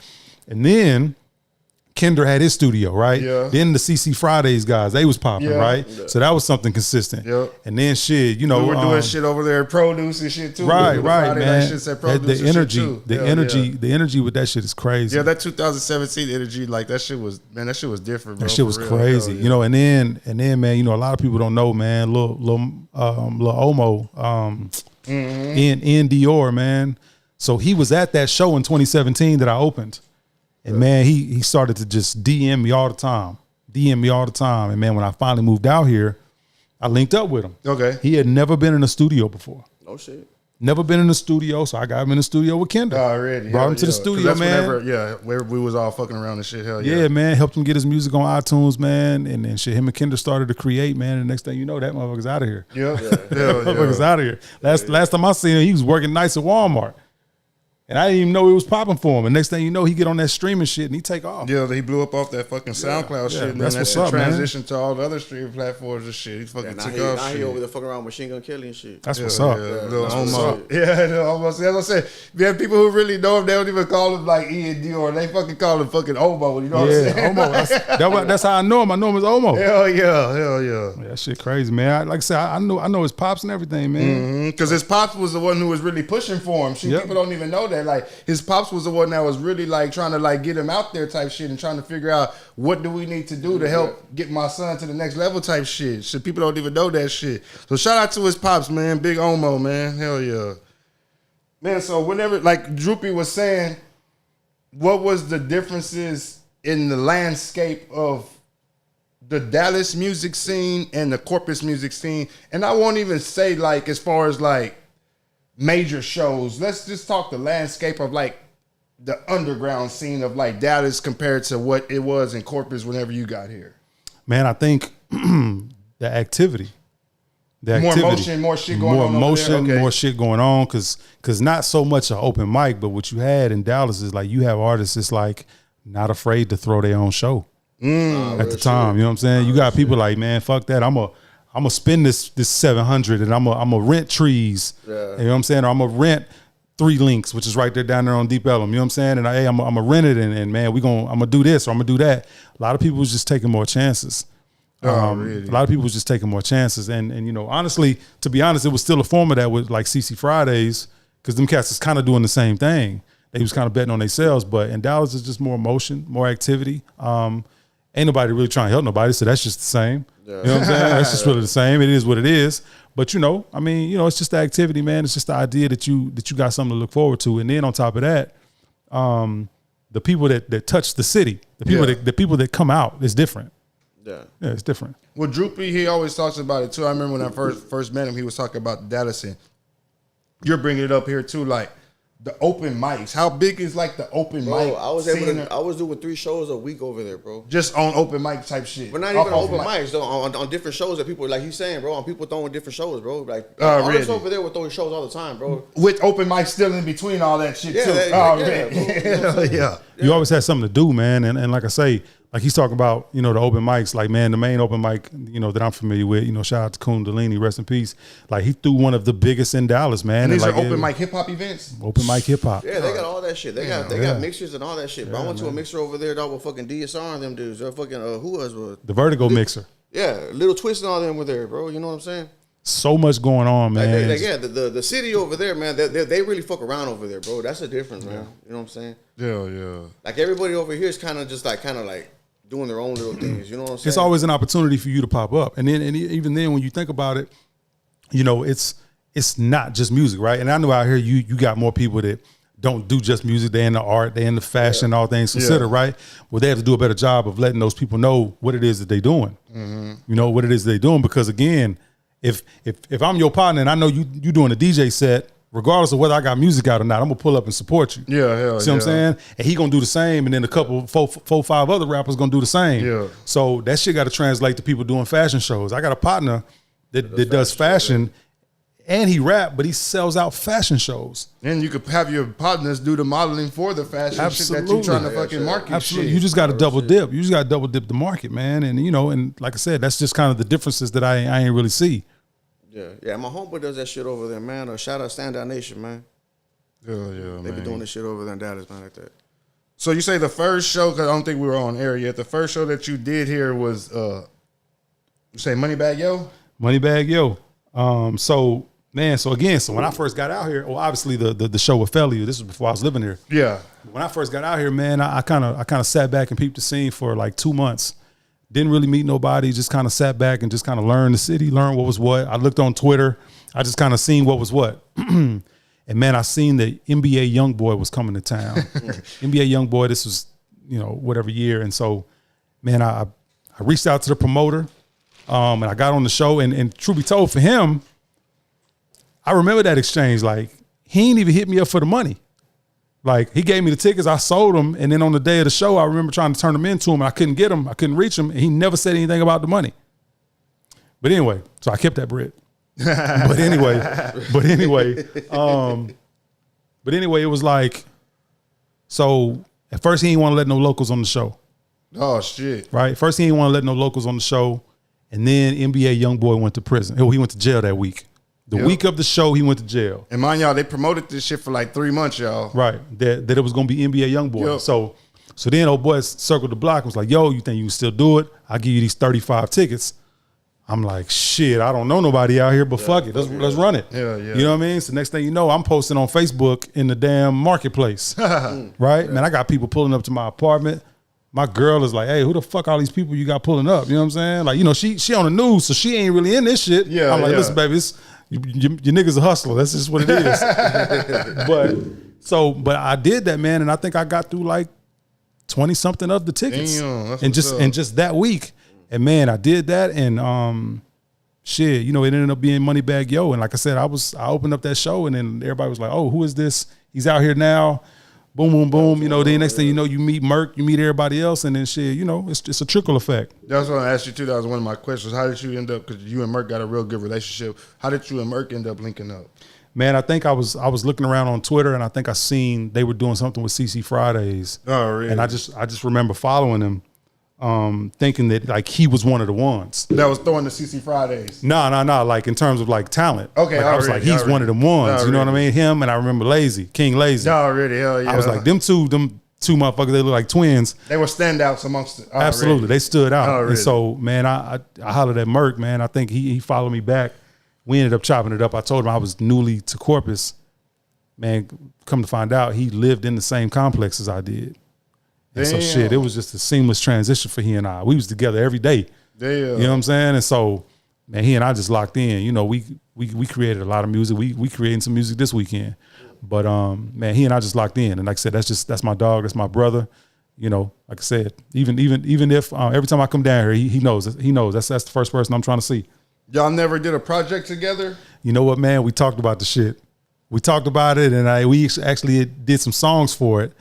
And then Kendra had his studio, right? Yeah. Then the CC Fridays guys, they was popping, right? Yeah. So that was something consistent. Yep. And then shit, you know, we were doing shit over there, produce and shit too. Right, man. The energy with that shit is crazy. Yeah, that 2017 energy, like that shit was different, bro. That shit was crazy, you know. And then, man, you know, a lot of people don't know, man. Lil Omo, in Dior, man. So he was at that show in 2017 that I opened. And man, he started to just DM me all the time. And man, when I finally moved out here, I linked up with him. Okay. He had never been in a studio before. Oh shit. Never been in the studio, so I got him in the studio with Kendra. Already. Brought him to the studio, man. Where we was all fucking around and shit. Hell yeah. Yeah, man. Helped him get his music on iTunes, man. And then shit, him and Kendra started to create, man. And the next thing you know, that motherfucker's out of here. Yeah. That motherfucker's out of here. Last time I seen him, he was working nights at Walmart. And I didn't even know it was popping for him. And next thing you know, he get on that streaming shit and he take off. Yeah, he blew up off that fucking SoundCloud shit. And that's then what's that up, transition to all the other streaming platforms and shit. He fucking took off. Now he over there fucking around with Machine Gun Kelly and shit. That's what's up. Almost. As I said, we have people who really know him. They don't even call him like E and Dior. They fucking call him fucking Omo. You know what I'm saying? Omo. That's how I know him. I know him as Omo. Hell yeah. That shit crazy, man. Like I said, I know his pops and everything, man. Because his pops was the one who was really pushing for him. People don't even know that. Like his pops was the one that was really like trying to like get him out there type shit and trying to figure out what do we need to do to help get my son to the next level type shit. So people don't even know that shit. So shout out to his pops, man. Big Omo, man. Hell yeah. Man, so whenever, like Droopy was saying, what was the differences in the landscape of the Dallas music scene and the Corpus music scene? And I won't even say like as far as like major shows. Let's just talk the landscape of like the underground scene of like Dallas compared to what it was in Corpus whenever you got here. Man, I think the activity. More motion, more shit going on. More shit going on. Cause not so much an open mic, but what you had in Dallas is like you have artists that's like not afraid to throw their own show at the time. You know what I'm saying? You got people like, man, fuck that. I'm gonna spend this 700 and I'm gonna rent trees. Yeah. You know what I'm saying? Or I'm gonna rent 3 Links, which is right there down there on Deep Ellum. You know what I'm saying? And I'm gonna rent it and man, I'm gonna do this or I'm gonna do that. A lot of people was just taking more chances. Really? A lot of people was just taking more chances. And you know, honestly, to be honest, it was still a form of that with like CC Fridays, because them cats is kind of doing the same thing. They was kind of betting on themselves, but in Dallas it's just more motion, more activity. Ain't nobody really trying to help nobody, so that's just the same. Yeah. You know what I'm saying? That's just really the same. It is what it is. But you know, I mean, you know, it's just the activity, man. It's just the idea that you got something to look forward to. And then on top of that, the people that touch the city, the people that come out is different. Yeah, it's different. Well, Droopy, he always talks about it too. I remember when I first met him, he was talking about Dallas and you're bringing it up here too, like the open mics. How big is like the open mic? I was doing 3 shows a week over there, bro. Just on open mic type shit. But not even open mics, though. On different shows that people, like you saying, bro, on people throwing different shows, bro. Like, artists over there were throwing shows all the time, bro. With open mics still in between all that shit, too. Yeah. You always had something to do, man. And like I say, like he's talking about, you know, the open mics, like, man, the main open mic, you know, that I'm familiar with, you know, shout out to Kundalini, rest in peace. Like, he threw one of the biggest in Dallas, man. And these like, are open mic hip hop events? Open mic hip hop. Yeah, they got all that shit. They got mixers and all that shit. Bro, I went to a mixer over there, dog, with fucking DSR and them dudes. Or fucking, who was the Vertigo mixer. Yeah, Little Twist and all them were there, bro. You know what I'm saying? So much going on, man. The city over there, man, they really fuck around over there, bro. That's the difference, man. You know what I'm saying? Yeah. Like, everybody over here is kind of just like, doing their own little things. You know what I'm saying? It's always an opportunity for you to pop up. And even then, when you think about it, you know, it's not just music, right? And I know out here you got more people that don't do just music. They're in the art, they're in the fashion, all things considered, right? Well, they have to do a better job of letting those people know what it is that they're doing. Mm-hmm. You know, what it is they're doing. Because again, if I'm your partner and I know you doing a DJ set, regardless of whether I got music out or not, I'm gonna pull up and support you. Yeah, hell See what I'm saying? And he gonna do the same, and then a couple, four, 5 other rappers gonna do the same. Yeah. So that shit got to translate to people doing fashion shows. I got a partner that does fashion, and he rap, but he sells out fashion shows. And you could have your partners do the modeling for the fashion shit that you trying to fucking market. Absolutely. Shit. You just got to double dip. You just got to double dip the market, man. And you know, and like I said, that's just kind of the differences that I ain't really see. Yeah. My homeboy does that shit over there, man. Shout out Stand Out Nation, man. Yeah, man. They be doing this shit over there in Dallas, man, like that. So you say the first show, because I don't think we were on air yet. The first show that you did here was, you say Moneybag Yo? Moneybag Yo. So when I first got out here, well, obviously the show with Felly, this was before I was living here. Yeah. When I first got out here, man, I kind of sat back and peeped the scene for like 2 months. Didn't really meet nobody, just kind of sat back and just kind of learned the city, learned what was what. I looked on Twitter. I just kind of seen what was what. And man, I seen that NBA Youngboy was coming to town. NBA Youngboy, this was, you know, whatever year. And so, man, I reached out to the promoter and I got on the show. And truth be told, for him, I remember that exchange. Like, he ain't even hit me up for the money. Like, he gave me the tickets, I sold them, and then on the day of the show, I remember trying to turn them into him, and I couldn't get them, I couldn't reach him, and he never said anything about the money. But anyway, so I kept that bread. But anyway, it was like, so at first he didn't want to let no locals on the show. Oh, shit. Right? First he didn't want to let no locals on the show, and then NBA Youngboy went to prison. He went to jail that week. The week of the show, he went to jail. And mind y'all, they promoted this shit for like 3 months, y'all. Right. That it was going to be NBA Youngboy. Yep. So then old boy circled the block and was like, yo, you think you can still do it? I'll give you these 35 tickets. I'm like, shit, I don't know nobody out here, but fuck it. Let's run it. Yeah. You know what I mean? So next thing you know, I'm posting on Facebook in the damn marketplace. Right? Man, I got people pulling up to my apartment. My girl is like, hey, who the fuck all these people you got pulling up? You know what I'm saying? Like, you know, she on the news, so she ain't really in this shit. Yeah. I'm like, listen, baby, your niggas a hustler. That's just what it is. but I did that, man, and I think I got through like 20 something of the tickets. Damn, and just that week. And man, I did that, and shit, you know, it ended up being Moneybag Yo. And like I said, I opened up that show, and then everybody was like, oh, who is this? He's out here now. Boom, boom, boom. You know, then next thing you know, you meet Merk, you meet everybody else, and then shit, you know, it's a trickle effect. That's what I asked you too. That was one of my questions. How did you end up? Because you and Merk got a real good relationship. How did you and Merk end up linking up? Man, I think I was looking around on Twitter, and I think I seen they were doing something with CC Fridays. Oh, really? And I just remember following him, thinking that like he was one of the ones that was throwing the CC Fridays. No. Like in terms of like talent. Okay, like, I was like, he's one of them ones. You know what I mean? Him, and I remember King Lazy. Already, hell yeah. I was like, them two motherfuckers, they look like twins. They were standouts amongst it. Absolutely, they stood out. And so, man, I hollered at Merk, man. I think he followed me back. We ended up chopping it up. I told him I was newly to Corpus. Man, come to find out, he lived in the same complex as I did. And so shit, it was just a seamless transition for he and I. We was together every day. Damn. You know what I'm saying? And so, man, he and I just locked in. You know, we created a lot of music. We creating some music this weekend. But man, he and I just locked in. And like I said, that's my dog, that's my brother. You know, like I said, even if every time I come down here, he knows that's the first person I'm trying to see. Y'all never did a project together? You know what, man? We talked about the shit. We talked about it, and we actually did some songs for it.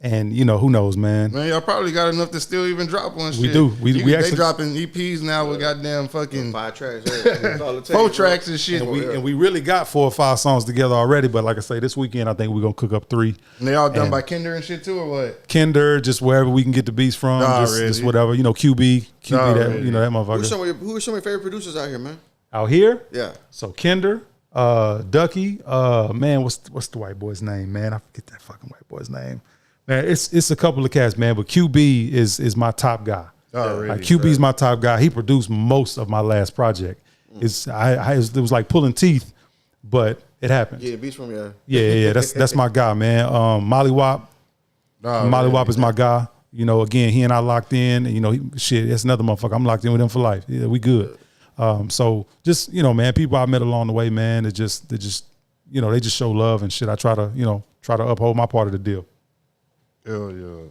And you know, who knows, man? Man, y'all probably got enough to still even drop one. We shit. do. We they actually dropping EPs now with goddamn fucking 5 tracks, that's all it takes, 4 tracks and shit. and we really got 4 or 5 songs together already. But like I say, this weekend I think we're gonna cook up 3. And they all done by Kinder and shit too, or what? Kinder, just wherever we can get the beats from, just whatever. You know, QB, that that motherfucker. Who are some of your favorite producers out here, man? Out here, Yeah. So Kinder, Ducky, man, what's the white boy's name, man? I forget that fucking white boy's name. Man, it's a couple of cats, man, but QB is my top guy. Like QB's my top guy. He produced most of my last project. It was like pulling teeth, but it happened. Yeah, beats from Yeah. That's my guy, man. Molly Wop. Molly Wop is my guy. You know, again, he and I locked in. And, you know, that's another motherfucker. I'm locked in with him for life. Yeah, we good. So just, you know, man, people I met along the way, man, they just you know, they just show love and shit. I try to uphold my part of the deal. Hell yeah.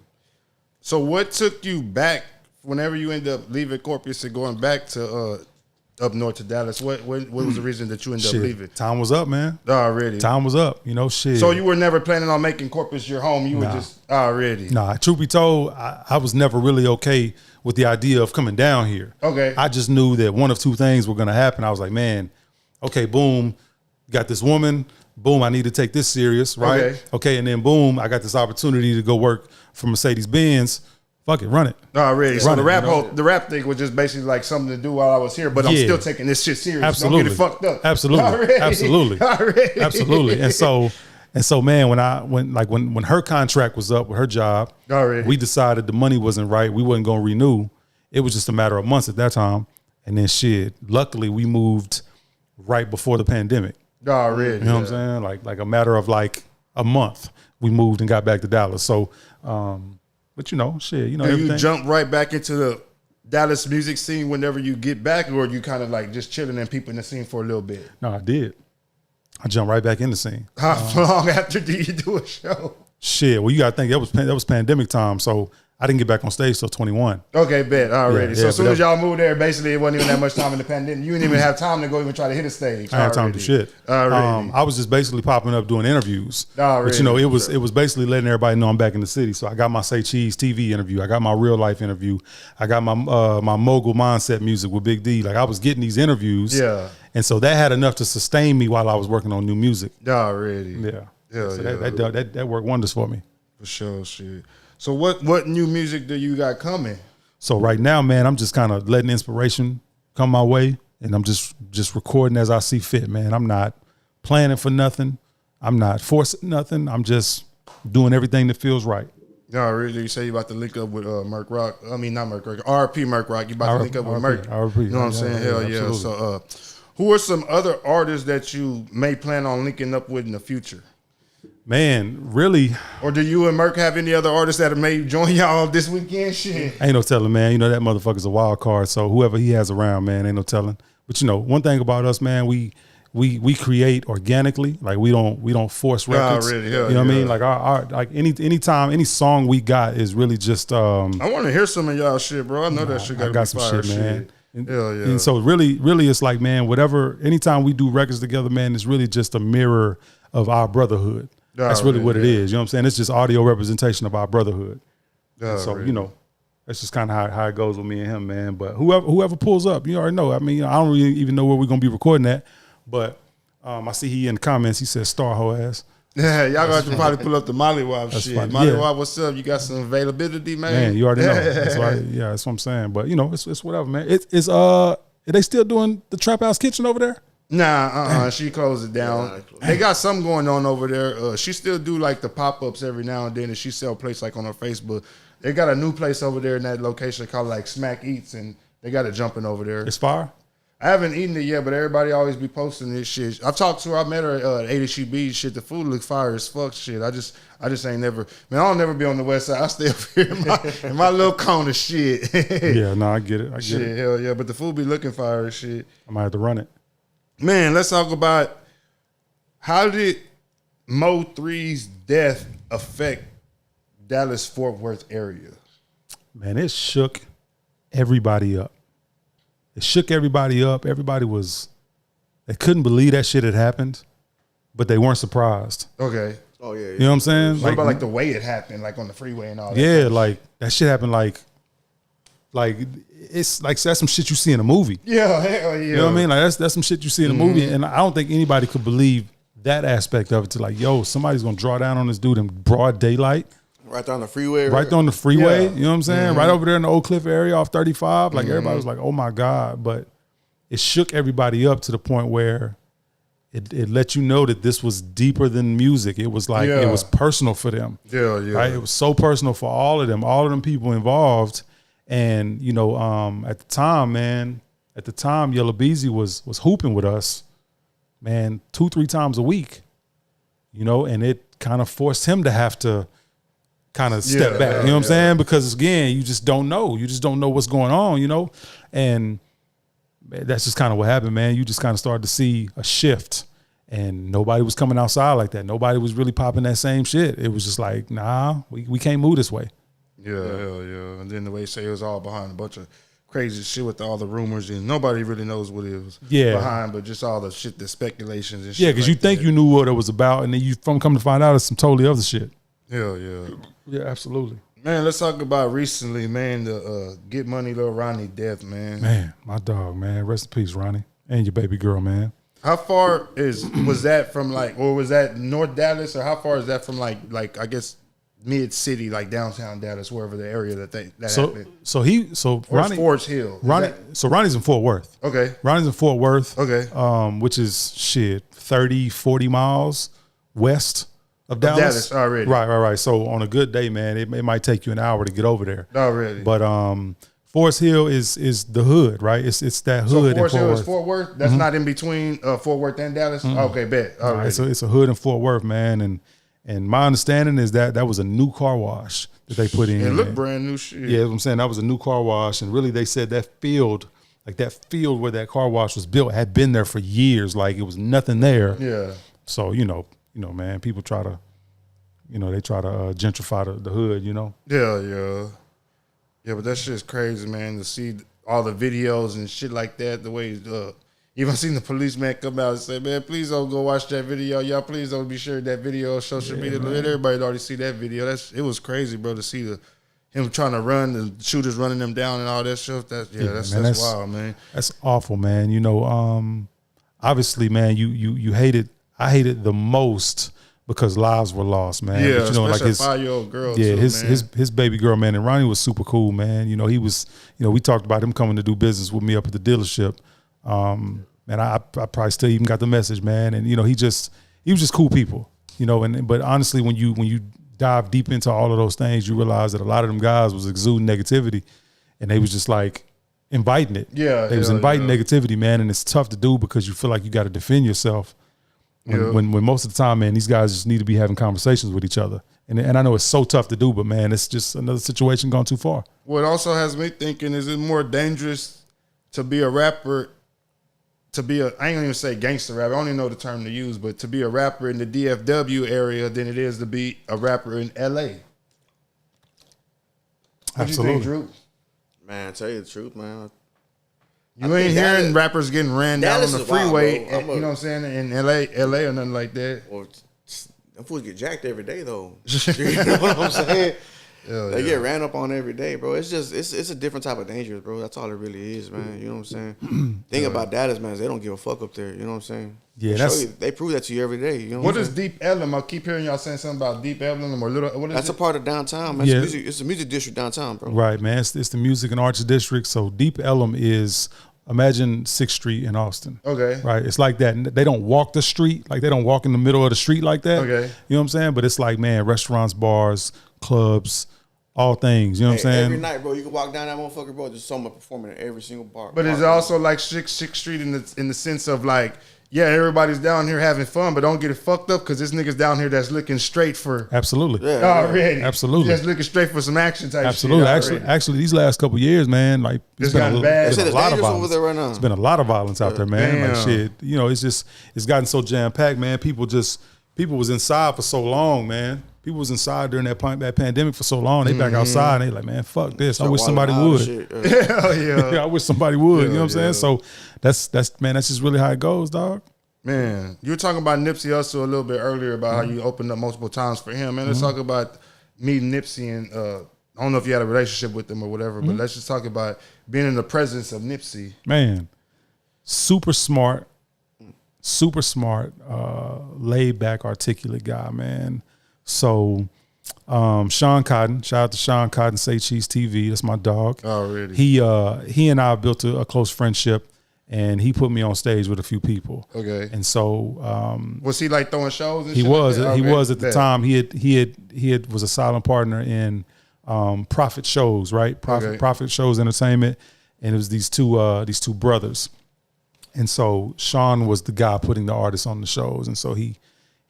So what took you back whenever you end up leaving Corpus and going back to up north to Dallas? What was the reason that you ended up leaving? Time was up, man. Already. Time was up, you know, shit. So you were never planning on making Corpus your home? You were just already. Nah, truth be told, I was never really okay with the idea of coming down here. Okay. I just knew that one of 2 things were gonna happen. I was like, man, okay, boom, got this woman. Boom, I need to take this serious, right? Okay, and then boom, I got this opportunity to go work for Mercedes-Benz. Fuck it, run it. Already. So the rap thing was just basically like something to do while I was here, but I'm still taking this shit serious. Absolutely. Don't get it fucked up. Absolutely. Already. Absolutely. Already. Absolutely. And so, man, when her contract was up with her job, we decided the money wasn't right. We wasn't gonna renew. It was just a matter of months at that time. And then shit, luckily we moved right before the pandemic. Already. You know what I'm saying? Like a matter of like a month, we moved and got back to Dallas. So, but you know, shit, you know, you jump right back into the Dallas music scene whenever you get back, or you kind of like just chilling and peeping the scene for a little bit? No, I did. I jumped right back in the scene. How long after did you do a show? Shit, well, you got to think that was pandemic time, so I didn't get back on stage till 21. Okay, bet already. Yeah, so as soon as y'all moved there, basically it wasn't even that much time in the pandemic. You didn't even have time to go even try to hit a stage. I had time to do shit. I was just basically popping up doing interviews. But you know, it was basically letting everybody know I'm back in the city. So I got my Say Cheese TV interview. I got my real life interview. I got my my mogul mindset music with Big D. Like I was getting these interviews. Yeah. And so that had enough to sustain me while I was working on new music. Already. Yeah. So that worked wonders for me. For sure, shit. So what new music do you got coming? So right now, man, I'm just kind of letting inspiration come my way, and I'm just recording as I see fit, man. I'm not planning for nothing. I'm not forcing nothing. I'm just doing everything that feels right. No, really, you say you about to link up with Merc Rock. I mean, not Merc Rock. RP Merc Rock. You about to link up with Merc. RP. You know what I'm saying? Hell yeah. Absolutely. So who are some other artists that you may plan on linking up with in the future? Man, really. Or do you and Merc have any other artists that may join y'all this weekend? Shit. Ain't no telling, man. You know, that motherfucker's a wild card. So whoever he has around, man, ain't no telling. But you know, one thing about us, man, we create organically. Like we don't force records. Really, you know what I mean? Like our like anytime any song we got is really just I want to hear some of y'all shit, bro. I know that shit got some fire shit, man. And so really it's like, man, anytime we do records together, man, it's really just a mirror of our brotherhood. That's really what it is. You know what I'm saying? It's just audio representation of our brotherhood. So, you know, that's just kind of how it goes with me and him, man. But whoever pulls up, you already know. I mean, I don't really even know where we're going to be recording at. But I see he in the comments, he said star hoe ass. Yeah, y'all got to probably pull up the Molly Wop shit. Fine. Molly Wop, what's up? You got some availability, man? Man, you already know. That's what I'm saying. But, you know, it's whatever, man. Are they still doing the Trap House Kitchen over there? Nah, she closed it down. They got something going on over there. She still do like the pop-ups every now and then, and she sell plates like on her Facebook. They got a new place over there in that location called like Smack Eats, and they got it jumping over there. It's fire? I haven't eaten it yet, but everybody always be posting this shit. I've talked to her. I met her at 80CB. Shit, the food looks fire as fuck. Shit, I just ain't never. Man, I'll never be on the west side. I stay up here in my little corner. Shit. Yeah, no, I get it. Shit, hell yeah. But the food be looking fire as shit. I might have to run it. Man, let's talk about how did Mo 3's death affect Dallas-Fort Worth area? Man, it shook everybody up. It shook everybody up. Everybody they couldn't believe that shit had happened. but they weren't surprised. Okay. Oh yeah. You know what I'm saying? What about like the way it happened, like on the freeway and all that? Yeah, like that shit happened like it's like that's some shit you see in a movie. Yeah, hell yeah. You know what I mean? Like that's some shit you see in a movie, and I don't think anybody could believe that aspect of it. To like, yo, somebody's gonna draw down on this dude in broad daylight, right there on the freeway. right there on the freeway. Yeah. You know what I'm saying? Right over there in the Oak Cliff area off 35. Like everybody was like, oh my god, but it shook everybody up to the point where it let you know that this was deeper than music. It was like it was personal for them. Yeah, yeah. Right? It was so personal for all of them people involved. And you know, at the time, Yellow Beezy was hooping with us, man, 2-3 times a week. You know, and it kind of forced him to have to kind of step back. You know what I'm saying? Because again, you just don't know. You just don't know what's going on. You know, and that's just kind of what happened, man. You just kind of started to see a shift, and nobody was coming outside like that. Nobody was really popping that same shit. It was just like, nah, we can't move this way. Yeah, hell yeah. And then the way you say it was all behind a bunch of crazy shit with all the rumors, and nobody really knows what it was behind, but just all the shit, the speculations and shit. Yeah, because you think you knew what it was about, and then you come to find out it's some totally other shit. Hell yeah. Yeah, absolutely. Man, let's talk about recently, man, the Get Money Lil Ronnie death, man. Man, my dog, man. Rest in peace, Ronnie. And your baby girl, man. How far was that from like, or was that North Dallas, or how far is that from like I guess mid city, like downtown Dallas, wherever the area that happened? So or Ronnie, Forest Hill. Ronnie's in Fort Worth. Okay. Ronnie's in Fort Worth. Okay. Which is 30, 40 miles west of Dallas. Already. Right. So on a good day, man, it might take you an hour to get over there. Already. But Forest Hill is the hood, right? It's that hood. So Forest in Hill Fort Worth. is Fort Worth. That's not in between Fort Worth and Dallas. Okay, bet. All right. So it's a hood in Fort Worth, man, and my understanding is that was a new car wash that they put in. It looked brand new shit. Yeah, I'm saying that was a new car wash, and really they said that field where that car wash was built had been there for years. Like it was nothing there. Yeah. So you know, man, people try to, they try to gentrify the hood. You know. Yeah. But that shit's crazy, man. To see all the videos and shit like that, the way even seen the policeman come out and say, "Man, please don't go watch that video. Y'all, please don't be sharing that video on social media." Man. Everybody already see that video. It was crazy, bro, to see him trying to run, the shooters running them down and all that stuff. That's wild, man. That's awful, man. You know, obviously, man, you hated. I hated the most because lives were lost, man. Yeah, but, you know, like his 5-year-old girl. Yeah, too, his baby girl, man, and Ronnie was super cool, man. You know, he was. You know, we talked about him coming to do business with me up at the dealership. And I probably still even got the message, man. And you know, he was just cool people, you know. But honestly, when you dive deep into all of those things, you realize that a lot of them guys was exuding negativity, and they was just like inviting it. Yeah, they was inviting negativity, man. And it's tough to do because you feel like you got to defend yourself. When most of the time, man, these guys just need to be having conversations with each other. And I know it's so tough to do, but man, it's just another situation gone too far. What also has me thinking, is it more dangerous to be a rapper? I ain't gonna even say gangster rapper, I don't even know the term to use, but to be a rapper in the DFW area than it is to be a rapper in LA. What Absolutely. do you think, Drew? Man, I tell you the truth, man. You ain't hearing rappers getting ran down on the freeway, wild, you know what I'm saying, in LA or nothing like that. Well, them fools get jacked every day, though. You know what I'm saying? They get ran up on every day, bro. It's just it's a different type of dangerous, bro. That's all it really is, man. You know what I'm saying? Thing about that is, man, they don't give a fuck up there. You know what I'm saying? Yeah, they prove that to you every day. You know what is Deep Ellum? I keep hearing y'all saying something about Deep Ellum or Little. What is That's it? a part of downtown, man. Yeah. It's a music district downtown, bro. Right, man. It's the Music and Arts District. So Deep Ellum is, imagine 6th Street in Austin. Okay. Right. It's like that. They don't walk the street. Like they don't walk in the middle of the street like that. Okay. You know what I'm saying? But it's like, man, restaurants, bars, clubs, all things. You know what I'm saying? Every night, bro, you can walk down that motherfucker, bro. There's someone performing at every single bar. But it's also like 6th Street in the sense of like, yeah, everybody's down here having fun, but don't get it fucked up because this nigga's down here that's looking straight for Absolutely. already. Absolutely. Just looking straight for some action type Absolutely. shit. Actually, these last couple of years, man, like It's gotten bad. They said a it's lot of dangerous over violence there right now. It's been a lot of violence out there, man. Like Damn. shit, you know, it's gotten so jam packed, man. People was inside for so long, man. People was inside during that pandemic for so long. They back outside and they like, man, fuck this. I wish somebody would. Hell yeah. I wish somebody would. You know what I'm saying? So that's just really how it goes, dog. Man, you were talking about Nipsey Hussle a little bit earlier about how you opened up multiple times for him. Man, let's talk about meeting Nipsey and I don't know if you had a relationship with him or whatever, but let's just talk about being in the presence of Nipsey. Man, super smart, laid back, articulate guy, man. So Sean Cotton, shout out to Sean Cotton, Say Cheese TV. That's my dog. Already. He and I built a close friendship. And he put me on stage with a few people. Okay. And so was he like throwing shows and he shit was like that? he was at the time. He was a silent partner in Profit Shows, right? Profit Shows Entertainment. And it was these two brothers. And so Sean was the guy putting the artists on the shows. And so he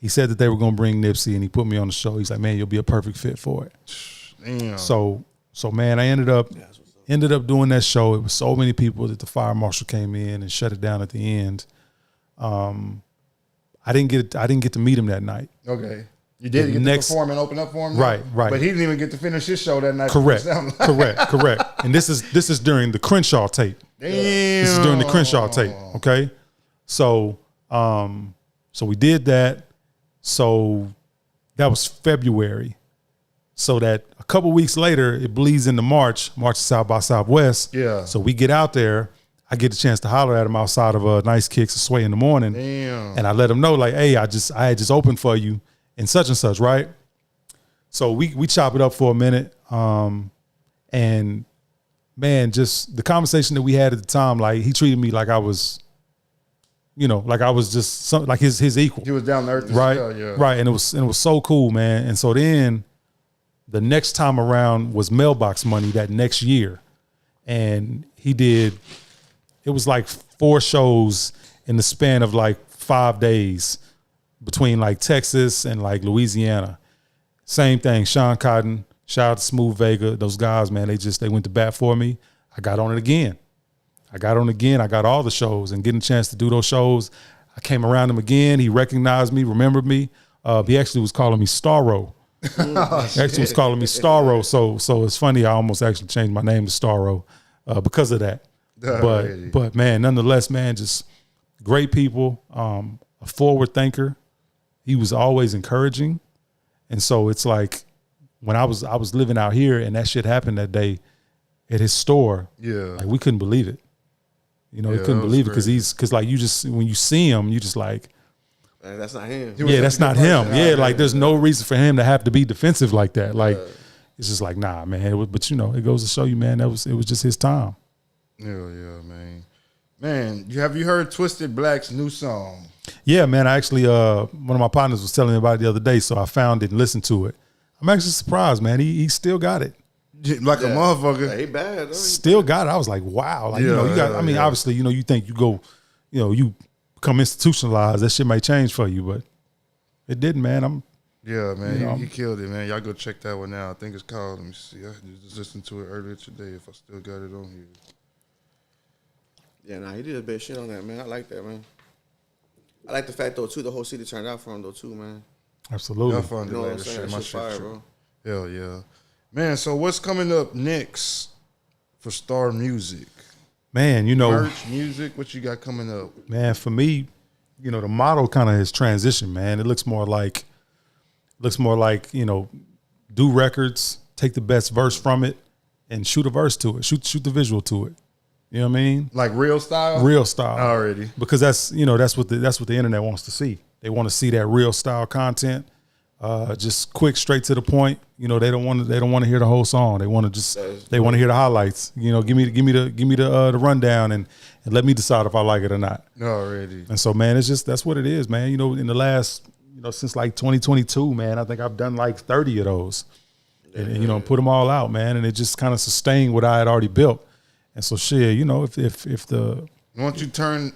said that they were gonna bring Nipsey and he put me on the show. He's like, man, you'll be a perfect fit for it. Damn. So man, I ended up doing that show. It was so many people that the fire marshal came in and shut it down at the end. I didn't get to meet him that night. Okay. You did get to perform and open up for him? Right. But he didn't even get to finish his show that night. Correct. And this is during the Crenshaw tape. Damn. This is during the Crenshaw tape. Okay. So we did that. So that was February. So that a couple weeks later, it bleeds into March to South by Southwest. Yeah. So we get out there. I get a chance to holler at him outside of a Nice Kicks and Sway in the morning. Damn. And I let him know, like, hey, I had just opened for you and such, right? So we chop it up for a minute. And man, just the conversation that we had at the time, like he treated me like I was, like I was just like his equal. He was down to earth, right? Well, yeah. Right. And it was so cool, man. And so then the next time around was Mailbox Money that next year. And it was like 4 shows in the span of like 5 days between like Texas and like Louisiana. Same thing, Sean Cotton, shout out to Smooth Vega, those guys, man, they went to bat for me. I got on it again. I got all the shows and getting a chance to do those shows. I came around him again. He recognized me, remembered me. He actually was calling me Starro. Actually was calling me Starro. So it's funny. I almost actually changed my name to Starro because of that. But man, nonetheless, man, just great people. A forward thinker. He was always encouraging, and so it's like when I was living out here and that shit happened that day at his store. Yeah, like we couldn't believe it. We couldn't believe it because like you just when you see him, you just like. That's not him. Yeah, that's not him. Yeah, like there's no reason for him to have to be defensive like that. Like it's just like, nah, man. But it goes to show you, man, it was just his time. Yeah, man. Man, have you heard Twisted Black's new song? Yeah, man. I actually one of my partners was telling me about it the other day, so I found it and listened to it. I'm actually surprised, man. He still got it. Like a motherfucker. Yeah, he bad, though. Still got it. I was like, wow. Like, you got I mean, obviously, you think you go, you become institutionalized, that shit might change for you, but it didn't, man. Yeah, man, he killed it, man. Y'all go check that one out. I think it's called, let me see. I just listened to it earlier today if I still got it on here. Yeah, nah, he did a bad shit on that, man. I like that, man. I like the fact, though, too, the whole city turned out for him, though, too, man. Absolutely. I found it later. Shit, my shit fire, bro. Hell yeah. Man, so what's coming up next for Star Music? Man, merch, music, what you got coming up? Man, for me, the model kind of has transitioned, man. It looks more like, do records, take the best verse from it, and shoot a verse to it. Shoot the visual to it. You know what I mean? Like real style? Real style. Already. Because that's what the internet wants to see. They want to see that real style content. Just quick, straight to the point. They don't want to hear the whole song. They want to hear the highlights. Give me the rundown and let me decide if I like it or not. Already. And so, man, that's what it is, man. In the last, since like 2022, man, I think I've done like 30 of those, and put them all out, man. And it just kind of sustained what I had already built. And so, shit, if the once you turn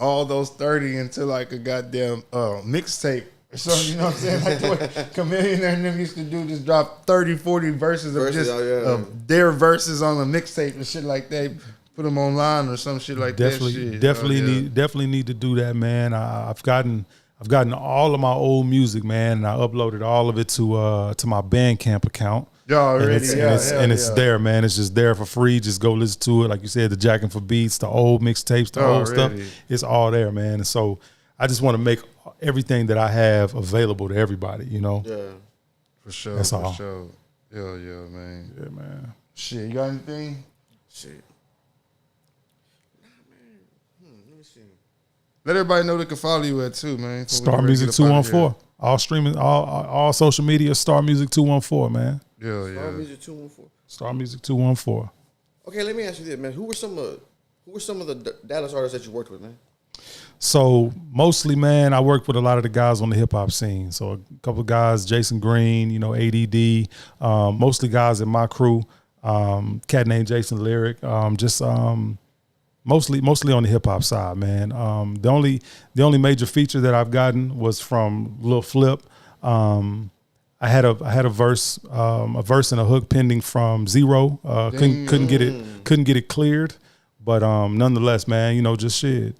all those 30 into like a goddamn mixtape. So, you know what I'm saying? Like what Chameleon and them used to do, just drop 30, 40 verses of their verses on a mixtape and shit like that. Put them online or some shit like that. Definitely need to do that, man. I've gotten all of my old music, man, and I uploaded all of it to my Bandcamp account. It's there, man. It's just there for free. Just go listen to it. Like you said, the Jacking for Beats, the old mixtapes, the old stuff. It's all there, man. And so I just want to make everything that I have available to everybody. You know. Yeah. For sure. That's for all. Sure. Yeah, man. Yeah, man. Shit, you got anything? Shit. Nah, man. Let me see. Let everybody know they can follow you at too, man. Star Music 214. All streaming, all social media. Star Music 214, man. Yeah. Star Music 214. Star Music 214. Okay, let me ask you this, man. Who were some of the Dallas artists that you worked with, man? So mostly, man, I worked with a lot of the guys on the hip hop scene. So a couple of guys, Jason Green, you know, ADD, mostly guys in my crew. Cat named Jason Lyric. Mostly on the hip hop side, man. The only major feature that I've gotten was from Lil Flip. I had a verse and a hook pending from Zero. Couldn't get it cleared. But nonetheless, man, you know, just you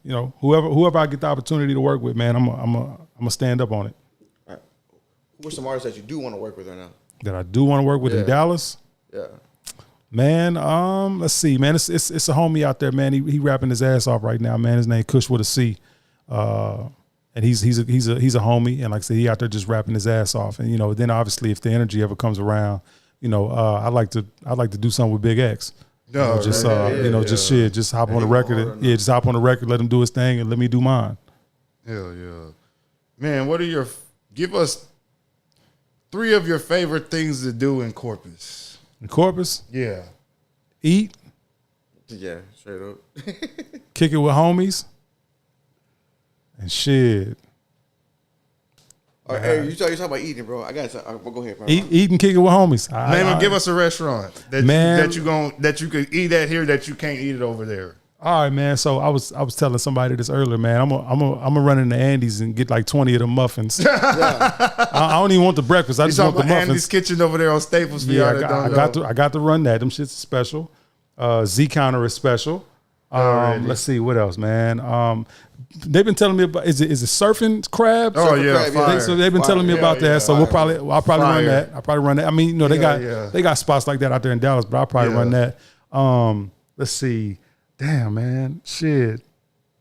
know, whoever I get the opportunity to work with, man, I'm a stand up on it. All right. Who are some artists that you do want to work with right now? That I do want to work with in Dallas. Yeah. Man, let's see, man. It's a homie out there, man. He rapping his ass off right now, man. His name Kush with a C. And he's a homie, and like I said, he out there just rapping his ass off. And you know, then obviously if the energy ever comes around, you know, I like to do something with Big X. You know, just hop on the record. Just hop on the record, let him do his thing, and let me do mine. Yeah. Man, give us 3 of your favorite things to do in Corpus. In Corpus? Yeah. Eat. Yeah, straight up. Kick it with homies. And shit. All right, hey, you talking about eating, bro. I got to go ahead, bro. Eat and kick it with homies. Give us a restaurant that you could eat at here that you can't eat it over there. All right, man. So I was telling somebody this earlier, man. I'm gonna run into Andy's and get like 20 of the muffins. I don't even want the breakfast. I just want the muffins. Andy's Kitchen over there on Staples. I got to run that. Them shit's special. Z Counter is special. Let's see what else, man. They've been telling me about is it surfing crabs? Oh yeah, crab, so they've been telling me about that. So I'll probably run that. I'll probably run that. I mean, you know, they got spots like that out there in Dallas, but I'll probably run that. Let's see. Damn, man, shit,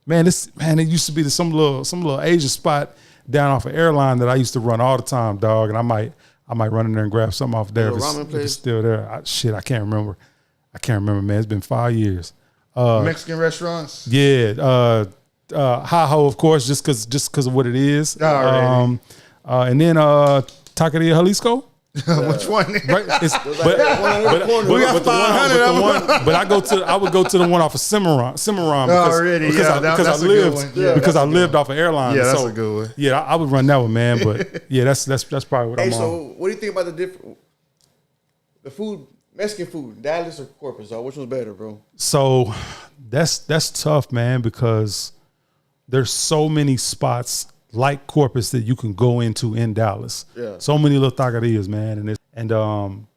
man. It used to be some little Asian spot down off an airline that I used to run all the time, dog. And I might run in there and grab something off there if it's still there. I can't remember. Man. It's been 5 years. Mexican restaurants. Yeah. Haho, of course, just because of what it is. And then Taqueria Jalisco. Which one? Right? But I would go to the one off of Cimarron because I lived off of airline. Yeah, that's a good one. Yeah, I would run that one, man. But yeah, that's probably what I'm on. So what do you think about the food, Mexican food, Dallas or Corpus? Which one's better, bro? So that's tough, man, because there's so many spots like Corpus that you can go into in Dallas. Yeah. So many little taquerias, man.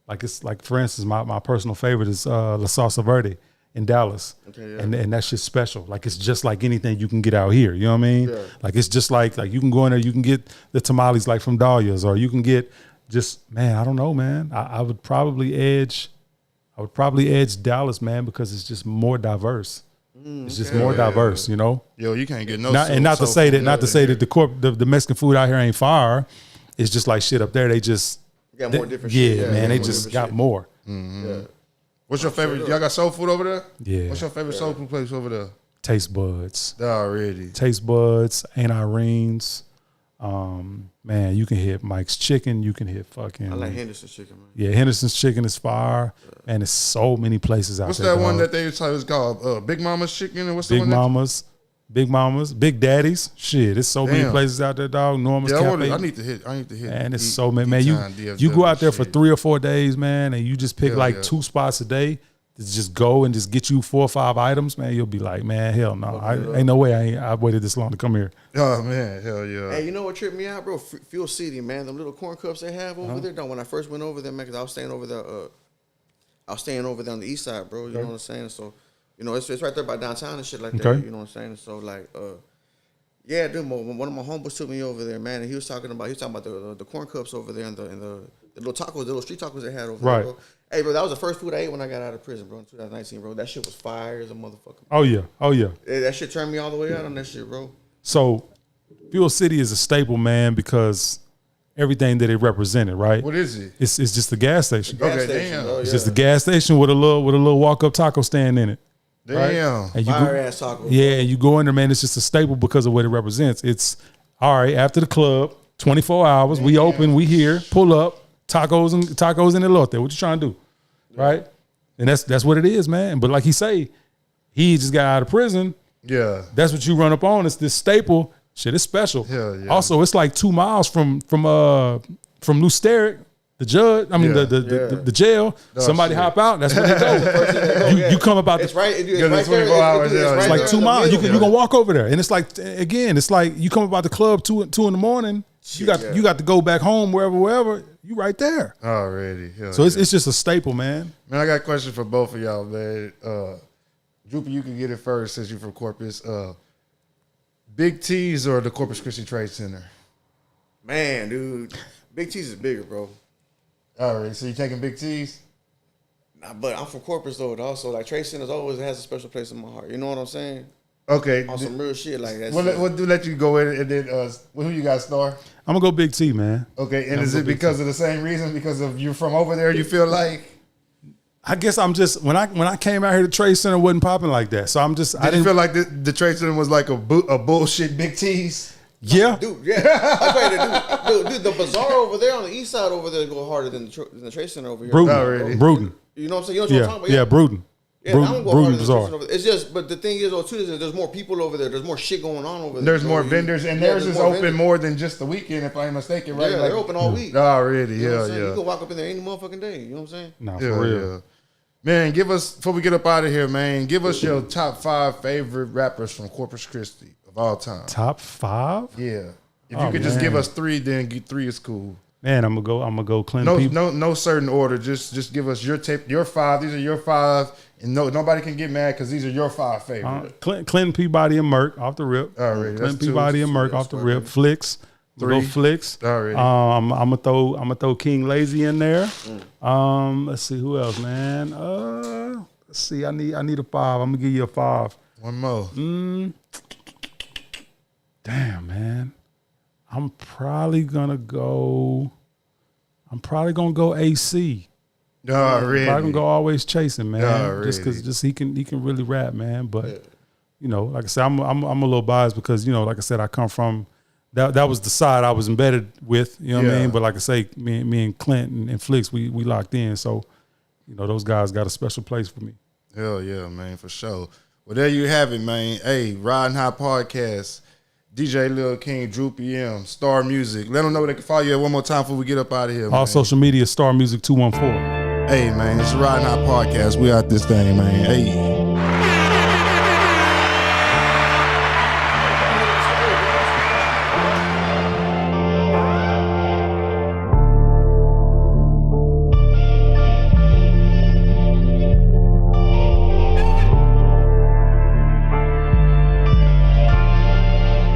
Like for instance, my personal favorite is La Salsa Verde in Dallas. Okay, yeah. And that shit's special. Like it's just like anything you can get out here. You know what I mean? Yeah. Like it's just like you can go in there, you can get the tamales like from Dahlia's, or you can get I don't know, man. I would probably edge Dallas, man, because it's just more diverse. It's just more diverse, you know. Yo, you can't get no. Not to say that the Mexican food out here ain't fire. It's just like shit up there. They just got more different. shit. Yeah, man. They just got more. Mm-hmm. Yeah. What's your favorite? Y'all got soul food over there? Yeah. What's your favorite soul food place over there? Taste Buds. Already. Taste Buds. Aunt Irene's. Man, you can hit Mike's Chicken. You can hit fucking. I like Henderson's Chicken, man. Yeah, Henderson's Chicken is fire. Man, there's so many places out what's there. What's that one that they tell is called Big Mama's Chicken? And what's Big the one? Big Mama's, Big Daddy's. Shit, there's so many places out there, dog. Norma's Cafe. I need to hit. Man, it's so many. Man, you go out there for 3 or 4 days, man, and you just pick 2 spots a day. Just go and just get you 4 or 5 items, man. You'll be like, man, hell no. Ain't no way I waited this long to come here. Oh, man, hell yeah. Hey, you know what tripped me out, bro? Fuel City, man. Them little corn cups they have over there. When I first went over there, man, because I was staying over there. I was staying over there on the east side, bro. You know what I'm saying? So, you know, it's right there by downtown and shit like that. You know what I'm saying? So, like, yeah, dude, one of my homeboys took me over there, man, and he was talking about the corn cups over there and the little tacos, the little street tacos they had over there, bro. Hey, bro, that was the first food I ate when I got out of prison, bro, in 2019, bro. That shit was fire as a motherfucker. Oh, yeah. That shit turned me all the way out on that shit, bro. So Fuel City is a staple, man, because everything that it represented, right? What is it? It's just a gas station. Damn. Oh, It's just a gas station with a little walk up taco stand in it. Damn. Right? And you Fire ass taco. yeah, and you go in there, man. It's just a staple because of what it represents. It's all right after the club, 24 hours. We open, we here, pull up, tacos and elote. What you trying to do, right? And that's what it is, man. But like he say, he just got out of prison. Yeah. That's what you run up on. It's this staple. Shit, it's special. Hell yeah. Also, it's like 2 miles from New Sterrick, the judge. I mean, the jail. Somebody shit. hop out. That's where they go. You come about It's right. It's Because right it's there. 24 hours, It's yeah. right It's like there 2 in the miles. You middle. can walk over there, and it's like again, it's like you come about the club two in the morning. You got to go back home wherever. You right there. Already. Hell So yeah. it's just a staple, man. Man, I got a question for both of y'all, man. Droopy, you can get it first since you're from Corpus. Big T's or the Corpus Christi Trade Center? Man, dude, Big T's is bigger, bro. All right, so you taking Big T's? Nah, but I'm from Corpus though. Also, like Trade Centers always has a special place in my heart. You know what I'm saying? Okay. On some real shit like that. We'll let you go in and then who you got, Star? I'm gonna go Big T, man. Okay, and is it because of the same reason? Because of you from over there, you feel like? I guess I'm just when I came out here, the Trade Center wasn't popping like that. So I'm just I Did didn't you feel like the Trade Center was like a bullshit Big T's? Yeah, Dude, yeah. I'm ready to dude, the bazaar over there on the east side over there go harder than the Trade Center over here. Bruden. You know what I'm saying? You know what I'm talking about? Yeah, Bruden. Yeah, that one go harder than the Trade Bazaar. Center over there. It's just, but the thing is, though, too, is that there's more people over there. There's more shit going on over there. There's So more you- vendors, and yeah, theirs there's is more open vendors. more than just the weekend, if I'm mistaken, right? Yeah, they're open all week. Already, You know what I'm yeah, saying? yeah. You can walk up in there any motherfucking day. You know what I'm saying? Nah, Yeah, for real. yeah. Man, give us, before we get up out of here, man, give us your top 5 favorite rappers from Corpus Christi of all time. Top 5? Yeah. If you could just give us 3, then 3 is cool. Man, I'm gonna go Clint No, people. no certain order. Just give us your tape, your 5. These are your 5, and nobody can get mad because these are your 5 favorite. Clinton Peabody and Merck off the rip. Already, that's Clinton 2. Peabody and Merck off the rip. Flicks. We'll go 3. Flicks. Already. I'm gonna throw King Lazy in there. Let's see who else, man. Let's see. I need a 5. I'm gonna give you a 5. One more. Damn, man. I'm probably gonna go AC. Already. Probably gonna go Always Chasing, man. Already. Just he can really rap, man. But you know, like I said, I'm a little biased because, you know, like I said, I come from that was the side I was embedded with, you know what I mean? But like I say, me and Clint and Flicks, we locked in. So, you know, those guys got a special place for me. Hell yeah, man, for sure. Well, there you have it, man. Hey, Ridin High Podcast, DJ Lil King, Droopy M, Star Music. Let them know they can follow you one more time before we get up out of here, All man. social media, Star Music 214. Hey, man, it's the Ridin High Podcast. We out this thing, man. Hey.